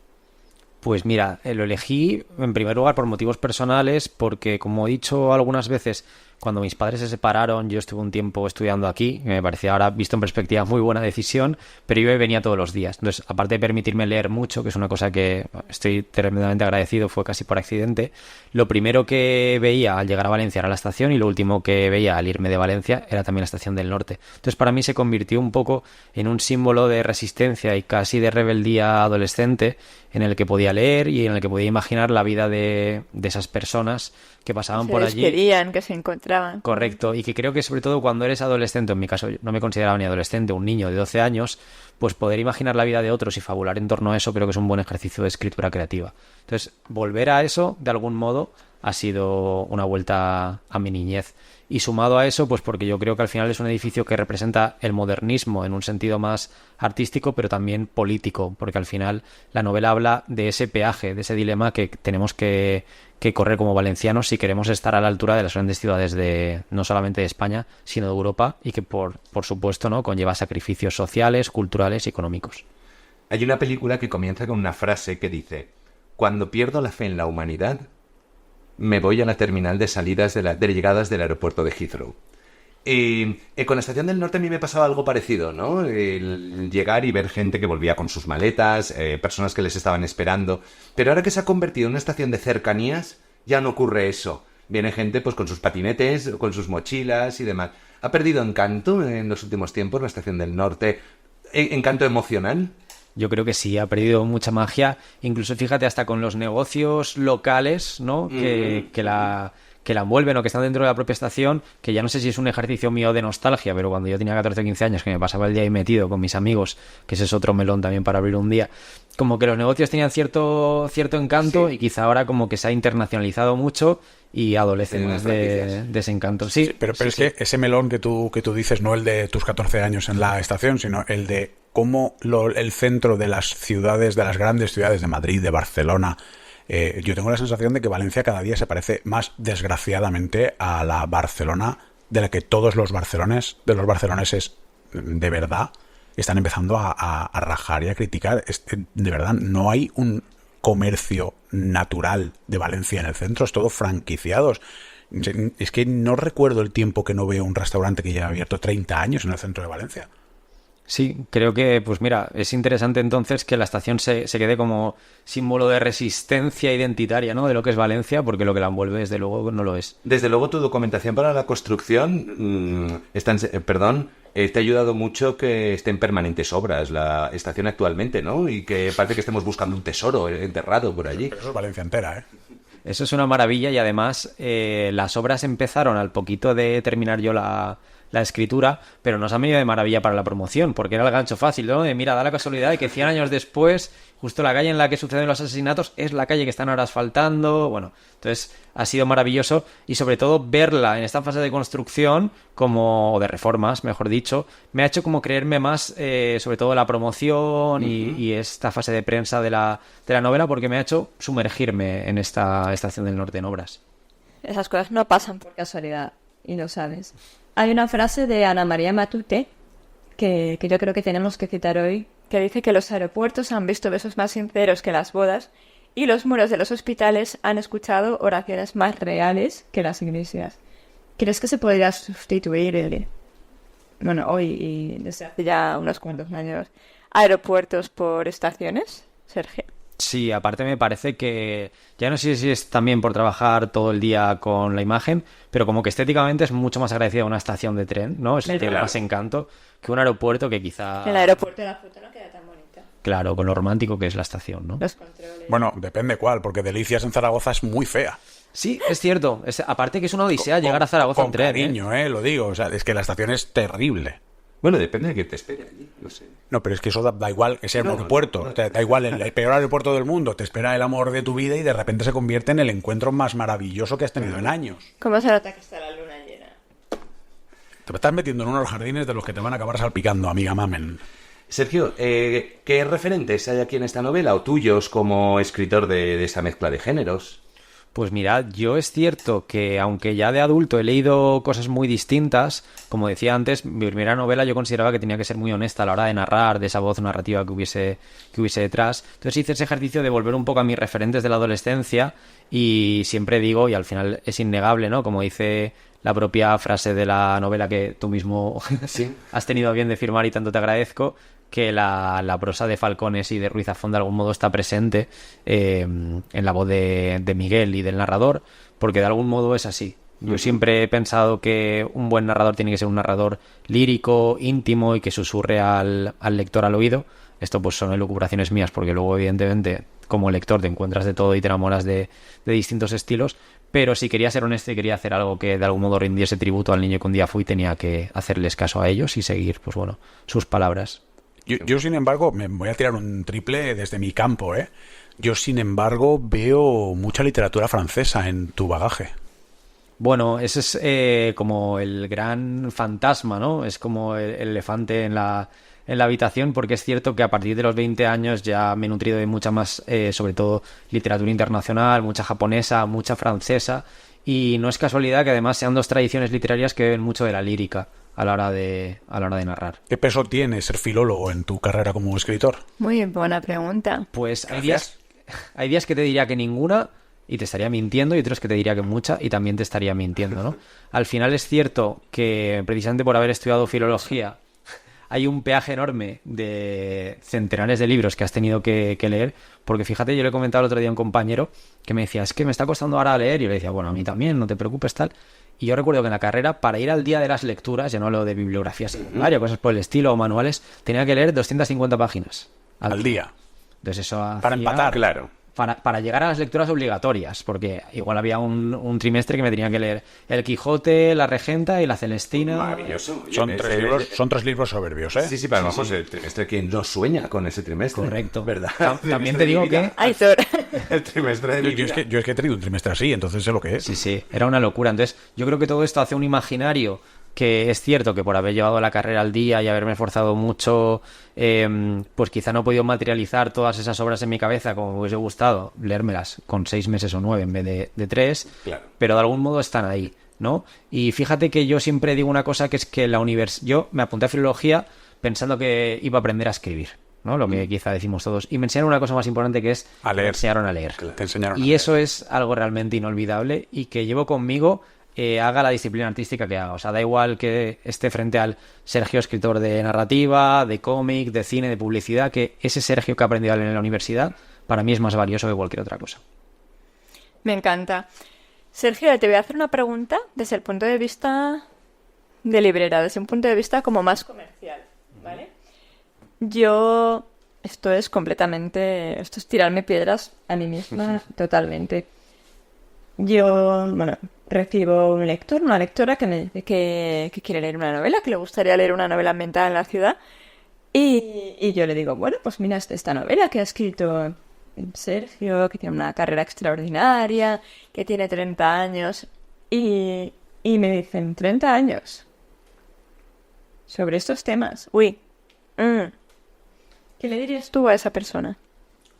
S1: Pues mira, lo elegí en primer lugar por motivos personales, porque como he dicho algunas veces, cuando mis padres se separaron, yo estuve un tiempo estudiando aquí, me parecía ahora, visto en perspectiva, muy buena decisión, pero yo venía todos los días. Entonces, aparte de permitirme leer mucho, que es una cosa que estoy tremendamente agradecido, fue casi por accidente, lo primero que veía al llegar a Valencia era la estación y lo último que veía al irme de Valencia era también la Estación del Norte. Entonces, para mí se convirtió un poco en un símbolo de resistencia y casi de rebeldía adolescente en el que podía leer y en el que podía imaginar la vida de esas personas que pasaban por allí.
S3: Que querían, que se encontraban.
S1: Correcto, y que creo que sobre todo cuando eres adolescente, en mi caso no me consideraba ni adolescente, un niño de 12 años, pues poder imaginar la vida de otros y fabular en torno a eso creo que es un buen ejercicio de escritura creativa. Entonces, volver a eso, de algún modo, ha sido una vuelta a mi niñez. Y sumado a eso, pues porque yo creo que al final es un edificio que representa el modernismo en un sentido más artístico, pero también político, porque al final la novela habla de ese peaje, de ese dilema que tenemos que correr como valencianos si queremos estar a la altura de las grandes ciudades de no solamente de España, sino de Europa, y que por supuesto, ¿no?, conlleva sacrificios sociales, culturales y económicos.
S4: Hay una película que comienza con una frase que dice: cuando pierdo la fe en la humanidad, me voy a la terminal de salidas de llegadas del aeropuerto de Heathrow. Con la Estación del Norte a mí me pasaba algo parecido, ¿no? El llegar y ver gente que volvía con sus maletas, personas que les estaban esperando. Pero ahora que se ha convertido en una estación de cercanías, ya no ocurre eso. Viene gente pues con sus patinetes, con sus mochilas y demás. ¿Ha perdido encanto en los últimos tiempos la Estación del Norte? ¿Encanto emocional?
S1: Yo creo que sí, ha perdido mucha magia, incluso fíjate hasta con los negocios locales, ¿no?, que la envuelven o que están dentro de la propia estación, que ya no sé si es un ejercicio mío de nostalgia, pero cuando yo tenía 14 o 15 años, que me pasaba el día ahí metido con mis amigos, que ese es otro melón también para abrir un día, como que los negocios tenían cierto encanto, sí. Y quizá ahora como que se ha internacionalizado mucho y adolece más de ese encanto. Sí,
S2: pero es que ese melón que tú dices, no el de tus 14 años en la estación, sino el de cómo el centro de las ciudades, de las grandes ciudades de Madrid, de Barcelona, yo tengo la sensación de que Valencia cada día se parece más, desgraciadamente, a la Barcelona de la que todos los barceloneses de verdad están empezando a rajar y a criticar. De verdad, no hay un comercio natural de Valencia en el centro, es todo franquiciados. Es que no recuerdo el tiempo que no veo un restaurante que lleva abierto 30 años en el centro de Valencia.
S1: Sí, creo que, pues mira, es interesante entonces que la estación se quede como símbolo de resistencia identitaria, ¿no? De lo que es Valencia, porque lo que la envuelve, desde luego, no lo es.
S4: Desde luego, tu documentación para la construcción, te ha ayudado mucho que esté en permanentes obras la estación actualmente, ¿no? Y que parece que estemos buscando un tesoro enterrado por allí.
S2: Pero eso es Valencia entera, ¿eh?
S1: Eso es una maravilla y además las obras empezaron al poquito de terminar yo la escritura, pero nos ha venido de maravilla para la promoción, porque era el gancho fácil, ¿no? De mira, da la casualidad de que 100 años después, justo la calle en la que suceden los asesinatos es la calle que están ahora asfaltando, bueno, entonces ha sido maravilloso y sobre todo verla en esta fase de construcción, o de reformas, mejor dicho, me ha hecho como creerme más, sobre todo la promoción y esta fase de prensa de la novela, porque me ha hecho sumergirme en esta estación del norte en obras.
S3: Esas cosas no pasan por casualidad, y lo sabes. Hay una frase de Ana María Matute que yo creo que tenemos que citar hoy, que dice que los aeropuertos han visto besos más sinceros que las bodas y los muros de los hospitales han escuchado oraciones más reales que las iglesias. ¿Crees que se podría sustituir hoy y desde hace ya unos cuantos años, aeropuertos por estaciones, Sergio?
S1: Sí, aparte me parece que, ya no sé si es también por trabajar todo el día con la imagen, pero como que estéticamente es mucho más agradecida una estación de tren, ¿no? Tiene más encanto que un aeropuerto que quizá...
S3: El aeropuerto de la foto no queda tan bonita.
S1: Claro, con lo romántico que es la estación, ¿no?
S3: Los controles.
S2: Bueno, depende cuál, porque Delicias en Zaragoza es muy fea.
S1: Sí, es cierto. Aparte que es una odisea llegar a Zaragoza en tren,
S2: cariño, lo digo. O sea, es que la estación es terrible.
S4: Bueno, depende de que te espere allí, no sé.
S2: No, pero es que eso da igual que sea un aeropuerto. O sea, da igual, el peor aeropuerto del mundo te espera el amor de tu vida y de repente se convierte en el encuentro más maravilloso que has tenido en años.
S3: ¿Cómo se nota que está la luna llena?
S2: Te estás metiendo en unos jardines de los que te van a acabar salpicando, amiga Mamen.
S4: Sergio, ¿qué referentes hay aquí en esta novela o tuyos como escritor de esa mezcla de géneros?
S1: Pues mirad, yo es cierto que aunque ya de adulto he leído cosas muy distintas, como decía antes, mi primera novela yo consideraba que tenía que ser muy honesta a la hora de narrar, de esa voz narrativa que hubiese detrás. Entonces hice ese ejercicio de volver un poco a mis referentes de la adolescencia y siempre digo, y al final es innegable, ¿no? Como dice la propia frase de la novela que tú mismo
S4: Sí.
S1: has tenido a bien de firmar y tanto te agradezco, que la prosa de Falcones y de Ruiz Zafón de algún modo está presente en la voz de Miguel y del narrador, porque de algún modo es así. Yo siempre he pensado que un buen narrador tiene que ser un narrador lírico, íntimo y que susurre al lector al oído. Esto pues son elucubraciones mías, porque luego evidentemente como lector te encuentras de todo y te enamoras de distintos estilos, pero si quería ser honesto y quería hacer algo que de algún modo rindiese tributo al niño que un día fui, tenía que hacerles caso a ellos y seguir, pues bueno, sus palabras.
S2: Yo, sin embargo, me voy a tirar un triple desde mi campo, ¿eh? Yo, sin embargo, veo mucha literatura francesa en tu bagaje.
S1: Bueno, ese es como el gran fantasma, ¿no? Es como el elefante en la habitación, porque es cierto que a partir de los 20 años ya me he nutrido de mucha más, sobre todo, literatura internacional, mucha japonesa, mucha francesa, y no es casualidad que además sean dos tradiciones literarias que beben mucho de la lírica a la hora de narrar.
S2: ¿Qué peso tiene ser filólogo en tu carrera como escritor?
S3: Muy buena pregunta.
S1: Pues hay días que te diría que ninguna y te estaría mintiendo, y otros que te diría que mucha y también te estaría mintiendo, ¿no? Al final es cierto que precisamente por haber estudiado filología hay un peaje enorme de centenares de libros que has tenido que leer, porque fíjate, yo le he comentado el otro día a un compañero que me decía, es que me está costando ahora leer, y yo le decía, bueno, a mí también, no te preocupes, tal. Y yo recuerdo que en la carrera, para ir al día de las lecturas, ya no hablo de bibliografía secundaria, cosas por el estilo o manuales, tenía que leer 250 páginas
S2: Al día.
S1: Entonces eso
S2: Para
S1: hacía-
S2: empatar.
S4: Claro.
S1: para llegar a las lecturas obligatorias, porque igual había un trimestre que me tenía que leer El Quijote, La Regenta y La Celestina.
S4: Maravilloso.
S2: Son tres libros soberbios, ¿eh?
S4: Sí, sí, pero a lo mejor el trimestre que no sueña con ese trimestre.
S1: Correcto.
S4: ¿Verdad?
S1: También te digo que...
S3: Aitor.
S4: El trimestre de
S2: Yo es que he tenido un trimestre así, entonces sé lo que es.
S1: Sí, sí, era una locura. Entonces, yo creo que todo esto hace un imaginario que es cierto que por haber llevado la carrera al día y haberme esforzado mucho, pues quizá no he podido materializar todas esas obras en mi cabeza como me hubiese gustado leérmelas con 6 meses o 9 en vez de 3,
S4: Claro.
S1: pero de algún modo están ahí, ¿no? Y fíjate que yo siempre digo una cosa, que es que yo me apunté a filología pensando que iba a aprender a escribir, ¿no? Lo que quizá decimos todos. Y me enseñaron una cosa más importante, que es
S2: A leer.
S1: me enseñaron a leer.
S2: Te enseñaron.
S1: Y eso es algo realmente inolvidable y que llevo conmigo haga la disciplina artística que haga. O sea, da igual que esté frente al Sergio, escritor de narrativa, de cómic, de cine, de publicidad, que ese Sergio que ha aprendido en la universidad, para mí es más valioso que cualquier otra cosa.
S3: Me encanta. Sergio, te voy a hacer una pregunta desde el punto de vista de librera, desde un punto de vista como más comercial, ¿vale? Esto es tirarme piedras a mí misma totalmente. Bueno, recibo un lector, una lectora que me dice que quiere leer una novela, que le gustaría leer una novela ambientada en la ciudad. Y yo le digo, bueno, pues mira esta novela que ha escrito Sergio, que tiene una carrera extraordinaria, que tiene 30 años. Y me dicen, 30 años. Sobre estos temas. Uy. ¿Qué le dirías tú a esa persona?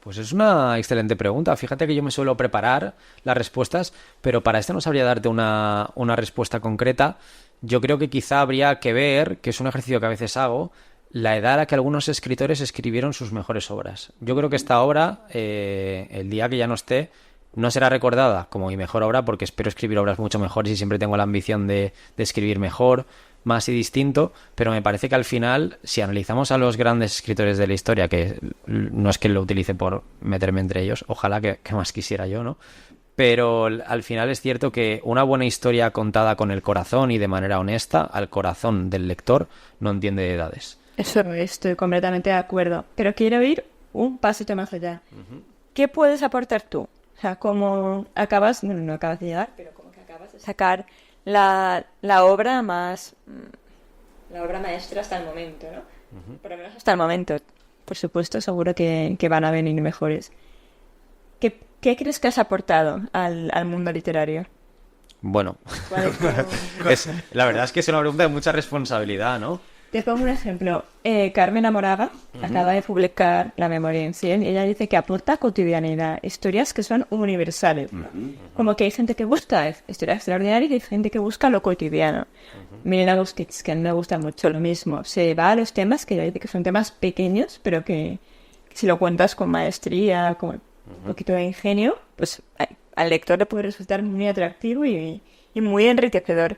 S1: Pues es una excelente pregunta. Fíjate que yo me suelo preparar las respuestas, pero para esto no sabría darte una respuesta concreta. Yo creo que quizá habría que ver, que es un ejercicio que a veces hago, la edad a la que algunos escritores escribieron sus mejores obras. Yo creo que esta obra, el día que ya no esté, no será recordada como mi mejor obra, porque espero escribir obras mucho mejores y siempre tengo la ambición de escribir mejor, más y distinto, pero me parece que al final, si analizamos a los grandes escritores de la historia, que no es que lo utilice por meterme entre ellos, ojalá que más quisiera yo, ¿no? Pero al final es cierto que una buena historia contada con el corazón y de manera honesta, al corazón del lector, no entiende de edades.
S3: Eso estoy completamente de acuerdo, pero quiero ir un pasito más allá. ¿Qué puedes aportar tú? O sea, como acabas, no acabas de llegar, pero como que acabas de sacar la obra la obra maestra hasta el momento, ¿no? Por lo menos hasta el momento. Por supuesto, seguro que van a venir mejores. ¿Qué crees que has aportado al mundo literario?
S1: Bueno,
S3: ¿Cuál es tu-
S1: la verdad es que es una pregunta de mucha responsabilidad, ¿no?
S3: Te pongo un ejemplo. Carmen Amoraga acaba de publicar La memoria en 100 y ella dice que aporta cotidianidad, historias que son universales. Como que hay gente que busca historias extraordinarias y hay gente que busca lo cotidiano. Milena Gustitz, que a mí me gusta mucho lo mismo. Se va a los temas que ella dice que son temas pequeños, pero que si lo cuentas con maestría, con un poquito de ingenio, pues al lector le puede resultar muy atractivo y muy enriquecedor.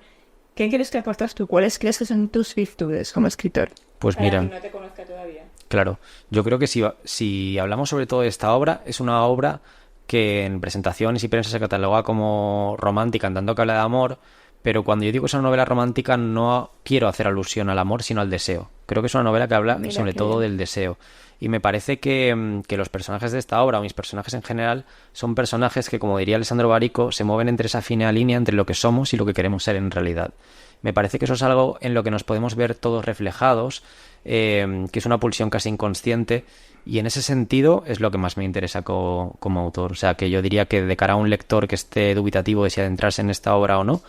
S3: ¿Qué crees que aportas tú? ¿Cuáles crees que son tus virtudes como escritor?
S1: Pues mira,
S3: Para quien no te conozca todavía.
S1: claro, yo creo que si hablamos sobre todo de esta obra, es una obra que en presentaciones y prensa se cataloga como romántica, en tanto que habla de amor, pero cuando yo digo que es una novela romántica no quiero hacer alusión al amor, sino al deseo. Creo que es una novela que habla
S3: Mira
S1: sobre
S3: qué
S1: todo
S3: bien.
S1: del deseo. Y me parece que los personajes de esta obra, o mis personajes en general, son personajes que, como diría Alessandro Barico, se mueven entre esa fina línea entre lo que somos y lo que queremos ser en realidad. Me parece que eso es algo en lo que nos podemos ver todos reflejados, que es una pulsión casi inconsciente, y en ese sentido es lo que más me interesa como autor. O sea, que yo diría que de cara a un lector que esté dubitativo de si adentrarse en esta obra o no,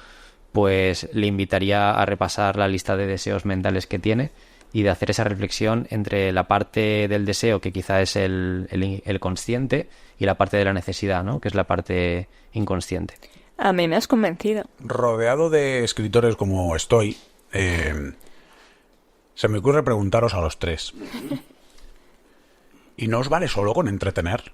S1: pues le invitaría a repasar la lista de deseos mentales que tiene y de hacer esa reflexión entre la parte del deseo, que quizá es el consciente, y la parte de la necesidad, ¿no? Que es la parte inconsciente.
S3: A mí me has convencido.
S2: Rodeado de escritores como estoy, se me ocurre preguntaros a los tres. ¿Y no os vale solo con entretener?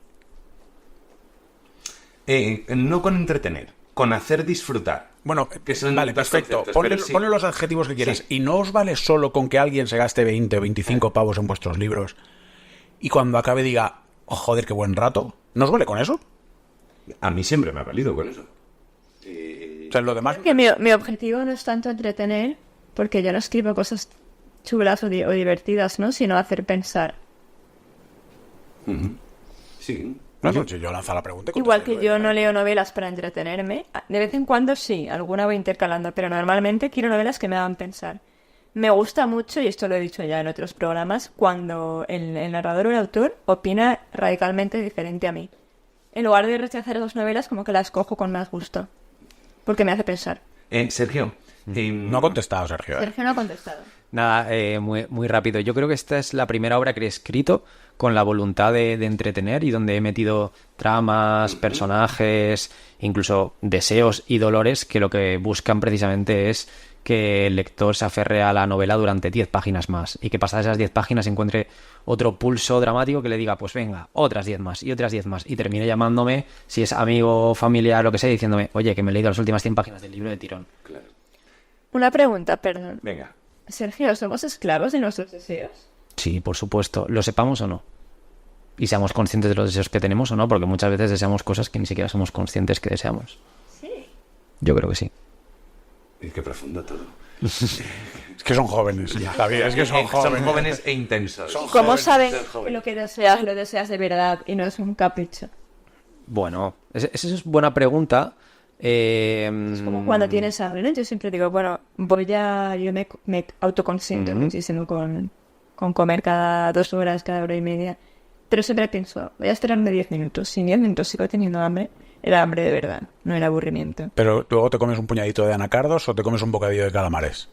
S4: No con entretener, con hacer disfrutar.
S2: Bueno,
S4: Que son
S2: vale,
S4: dos
S2: perfecto.
S4: conceptos,
S2: Ponle,
S4: pero sí.
S2: ponle los adjetivos que quieras.
S4: Sí.
S2: ¿Y no os vale solo con que alguien se gaste 20 o 25 pavos en vuestros libros y cuando acabe diga, oh, joder, qué buen rato? ¿No os vale con eso?
S4: A mí siempre me ha valido con eso.
S2: O sea, lo demás...
S3: Que mi objetivo no es tanto entretener, porque yo no escribo cosas chulas o divertidas, ¿no? Sino hacer pensar.
S4: Sí.
S2: No, si yo lanzo la pregunta. y
S3: Igual
S2: contestáis,
S3: que yo no leo novelas para entretenerme. De vez en cuando sí, alguna voy intercalando, pero normalmente quiero novelas que me hagan pensar. Me gusta mucho, y esto lo he dicho ya en otros programas, cuando el narrador o el autor opina radicalmente diferente a mí. En lugar de rechazar las novelas, como que las cojo con más gusto. Porque me hace pensar.
S4: Sergio.
S2: No ha contestado, Sergio.
S3: Sergio no ha contestado.
S1: Nada, muy rápido. Yo creo que esta es la primera obra que he escrito con la voluntad de entretener y donde he metido tramas, personajes, incluso deseos y dolores que lo que buscan precisamente es que el lector se aferre a la novela durante 10 páginas más y que pasadas esas 10 páginas encuentre otro pulso dramático que le diga, pues venga, otras 10 más y otras 10 más, y termine llamándome, si es amigo, familiar, lo que sea, diciéndome, oye, que me he leído las últimas 100 páginas del libro de tirón.
S4: Claro.
S3: Una pregunta, perdón.
S4: Venga.
S3: Sergio, ¿somos esclavos de nuestros deseos?
S1: Sí, por supuesto, lo sepamos o no. Y seamos conscientes de los deseos que tenemos o no, porque muchas veces deseamos cosas que ni siquiera somos conscientes que deseamos.
S3: Sí.
S1: Yo creo que sí.
S4: Y qué profundo todo.
S2: Es que son jóvenes, Javier, es que son jóvenes.
S4: Son jóvenes e intensos.
S3: ¿Cómo saben
S4: ser joven.
S3: que lo lo deseas de verdad y no es un capricho?
S1: Bueno, esa es buena pregunta.
S3: Es como cuando tienes hambre, ¿no? Yo siempre digo, bueno, yo me autoconsiento muchísimo con comer cada 2 horas, cada hora y media. Pero siempre pienso, voy a esperarme 10 minutos. Si en 10 minutos sigo teniendo hambre, era hambre de verdad, no era aburrimiento.
S2: Pero luego te comes un puñadito de anacardos o te comes un bocadillo de calamares.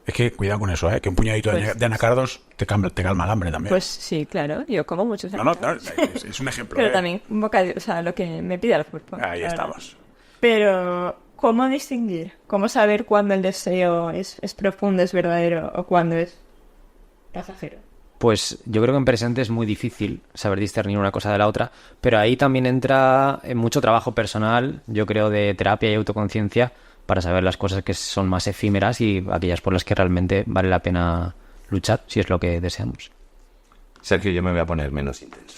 S2: Es que cuidado con eso, que un puñadito de anacardos te calma el hambre también.
S3: Pues sí, claro, yo como muchos
S2: no, es un ejemplo.
S3: pero también un bocadillo, o sea, lo que me pide el cuerpo.
S2: Ahí
S3: la verdad.
S2: estamos.
S3: Pero, ¿cómo distinguir? ¿Cómo saber cuándo el deseo es profundo, es verdadero o cuándo es pasajero?
S1: Pues yo creo que en presente es muy difícil saber discernir una cosa de la otra, pero ahí también entra mucho trabajo personal, yo creo, de terapia y autoconciencia para saber las cosas que son más efímeras y aquellas por las que realmente vale la pena luchar, si es lo que deseamos.
S4: Sergio, yo me voy a poner menos intenso.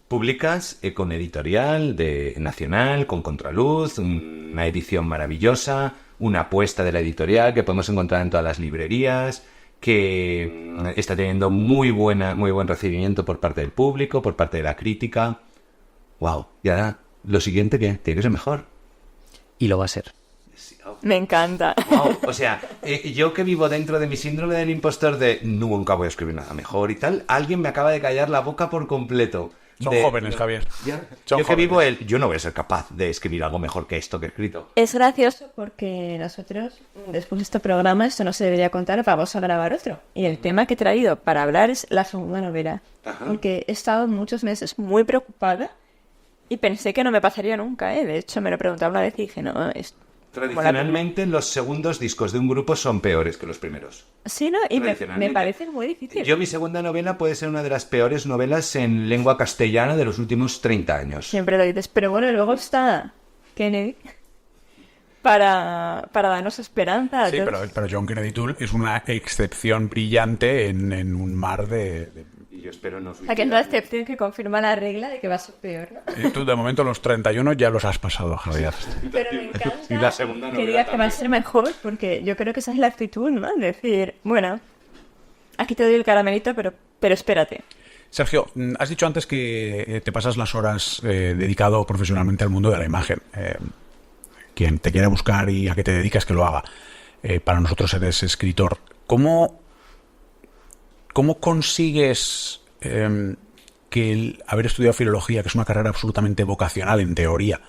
S4: Publicas con editorial de Nacional, con Contraluz, una edición maravillosa, una apuesta de la editorial que podemos encontrar en todas las librerías, que está teniendo muy buen recibimiento por parte del público, por parte de la crítica. ¡Wow! Y ahora, lo siguiente, ¿qué? Tiene que ser mejor.
S1: Y lo va a ser.
S3: Me encanta.
S4: Wow. O sea, yo que vivo dentro de mi síndrome del impostor de nunca voy a escribir nada mejor y tal, alguien me acaba de callar la boca por completo.
S2: Son jóvenes, Javier.
S4: ¿Ya?
S2: Son
S4: Yo que
S2: jóvenes.
S4: vivo yo no voy a ser capaz de escribir algo mejor que esto que he escrito.
S3: Es gracioso porque nosotros, después de este programa, esto no se debería contar, vamos a grabar otro. Y el tema que he traído para hablar es la segunda novela.
S4: Ajá.
S3: Porque he estado muchos meses muy preocupada y pensé que no me pasaría nunca, ¿eh? De hecho, me lo preguntaba una vez y dije, no, es...
S4: Tradicionalmente, los segundos discos de un grupo son peores que los primeros.
S3: Sí, ¿no? Y me
S4: Tradicionalmente.
S3: parece muy difícil.
S4: Mi segunda novela puede ser una de las peores novelas en lengua castellana de los últimos 30 años.
S3: Siempre lo dices, pero bueno, luego está Kennedy para darnos esperanza.
S2: Sí, pero John Kennedy Toole es una excepción brillante en un mar de...
S4: Y yo espero no
S3: O sea, que es la excepción que confirma la regla de que va a ser peor, ¿no?
S2: Tú de momento los 31 ya los has pasado, Javier.
S3: Pero me encanta
S4: Y la segunda
S3: que
S4: novela
S3: digas que va a
S4: también.
S3: ser mejor, porque yo creo que esa es la actitud, ¿no? Decir, bueno, aquí te doy el caramelito, pero espérate.
S2: Sergio, has dicho antes que te pasas las horas dedicado profesionalmente al mundo de la imagen. Quien te quiera buscar y a qué te dedicas, que lo haga. Para nosotros eres escritor. ¿Cómo consigues que el haber estudiado filología, que es una carrera absolutamente vocacional en teoría,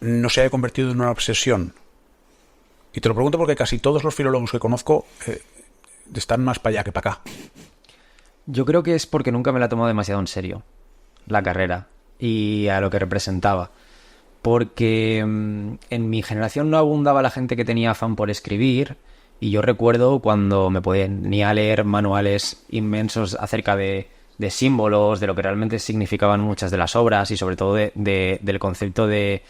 S2: no se haya convertido en una obsesión? Y te lo pregunto porque casi todos los filólogos que conozco están más para allá que para acá.
S1: Yo creo que es porque nunca me la he tomado demasiado en serio, la carrera, y a lo que representaba. Porque en mi generación no abundaba la gente que tenía afán por escribir, y yo recuerdo cuando me ponía a leer manuales inmensos acerca de símbolos, de lo que realmente significaban muchas de las obras, y sobre todo del concepto de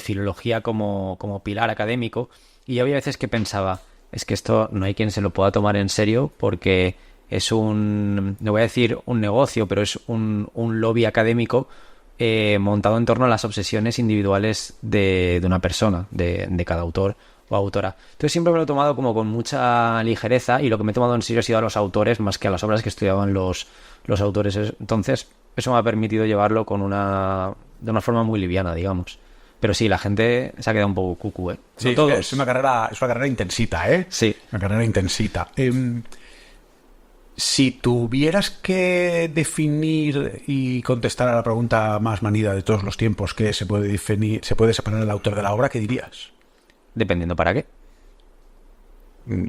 S1: filología como pilar académico, y yo había veces que pensaba, es que esto no hay quien se lo pueda tomar en serio porque es no voy a decir un negocio, pero es un lobby académico montado en torno a las obsesiones individuales de una persona, de cada autor o autora. Entonces siempre me lo he tomado como con mucha ligereza y lo que me he tomado en serio ha sido a los autores más que a las obras que estudiaban los autores. Entonces eso me ha permitido llevarlo de una forma muy liviana, digamos. Pero sí, la gente se ha quedado un poco cucú, ¿eh?
S2: Sí,
S1: No todos.
S2: es una carrera intensita, ¿eh?
S1: Sí.
S2: Una carrera intensita. Si tuvieras que definir y contestar a la pregunta más manida de todos los tiempos, que se puede separar el autor de la obra, ¿qué dirías?
S1: Dependiendo para qué.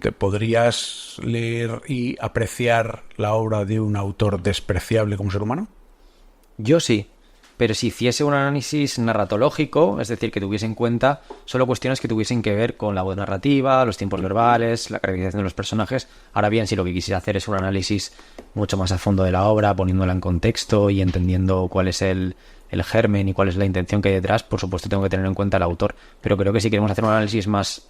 S2: ¿Te podrías leer y apreciar la obra de un autor despreciable como ser humano?
S1: Yo sí. pero si hiciese un análisis narratológico, es decir, que tuviese en cuenta solo cuestiones que tuviesen que ver con la voz narrativa, los tiempos verbales, la caracterización de los personajes. Ahora bien, si lo que quisiera hacer es un análisis mucho más a fondo de la obra, poniéndola en contexto y entendiendo cuál es el germen y cuál es la intención que hay detrás, por supuesto tengo que tener en cuenta el autor. Pero creo que si queremos hacer un análisis más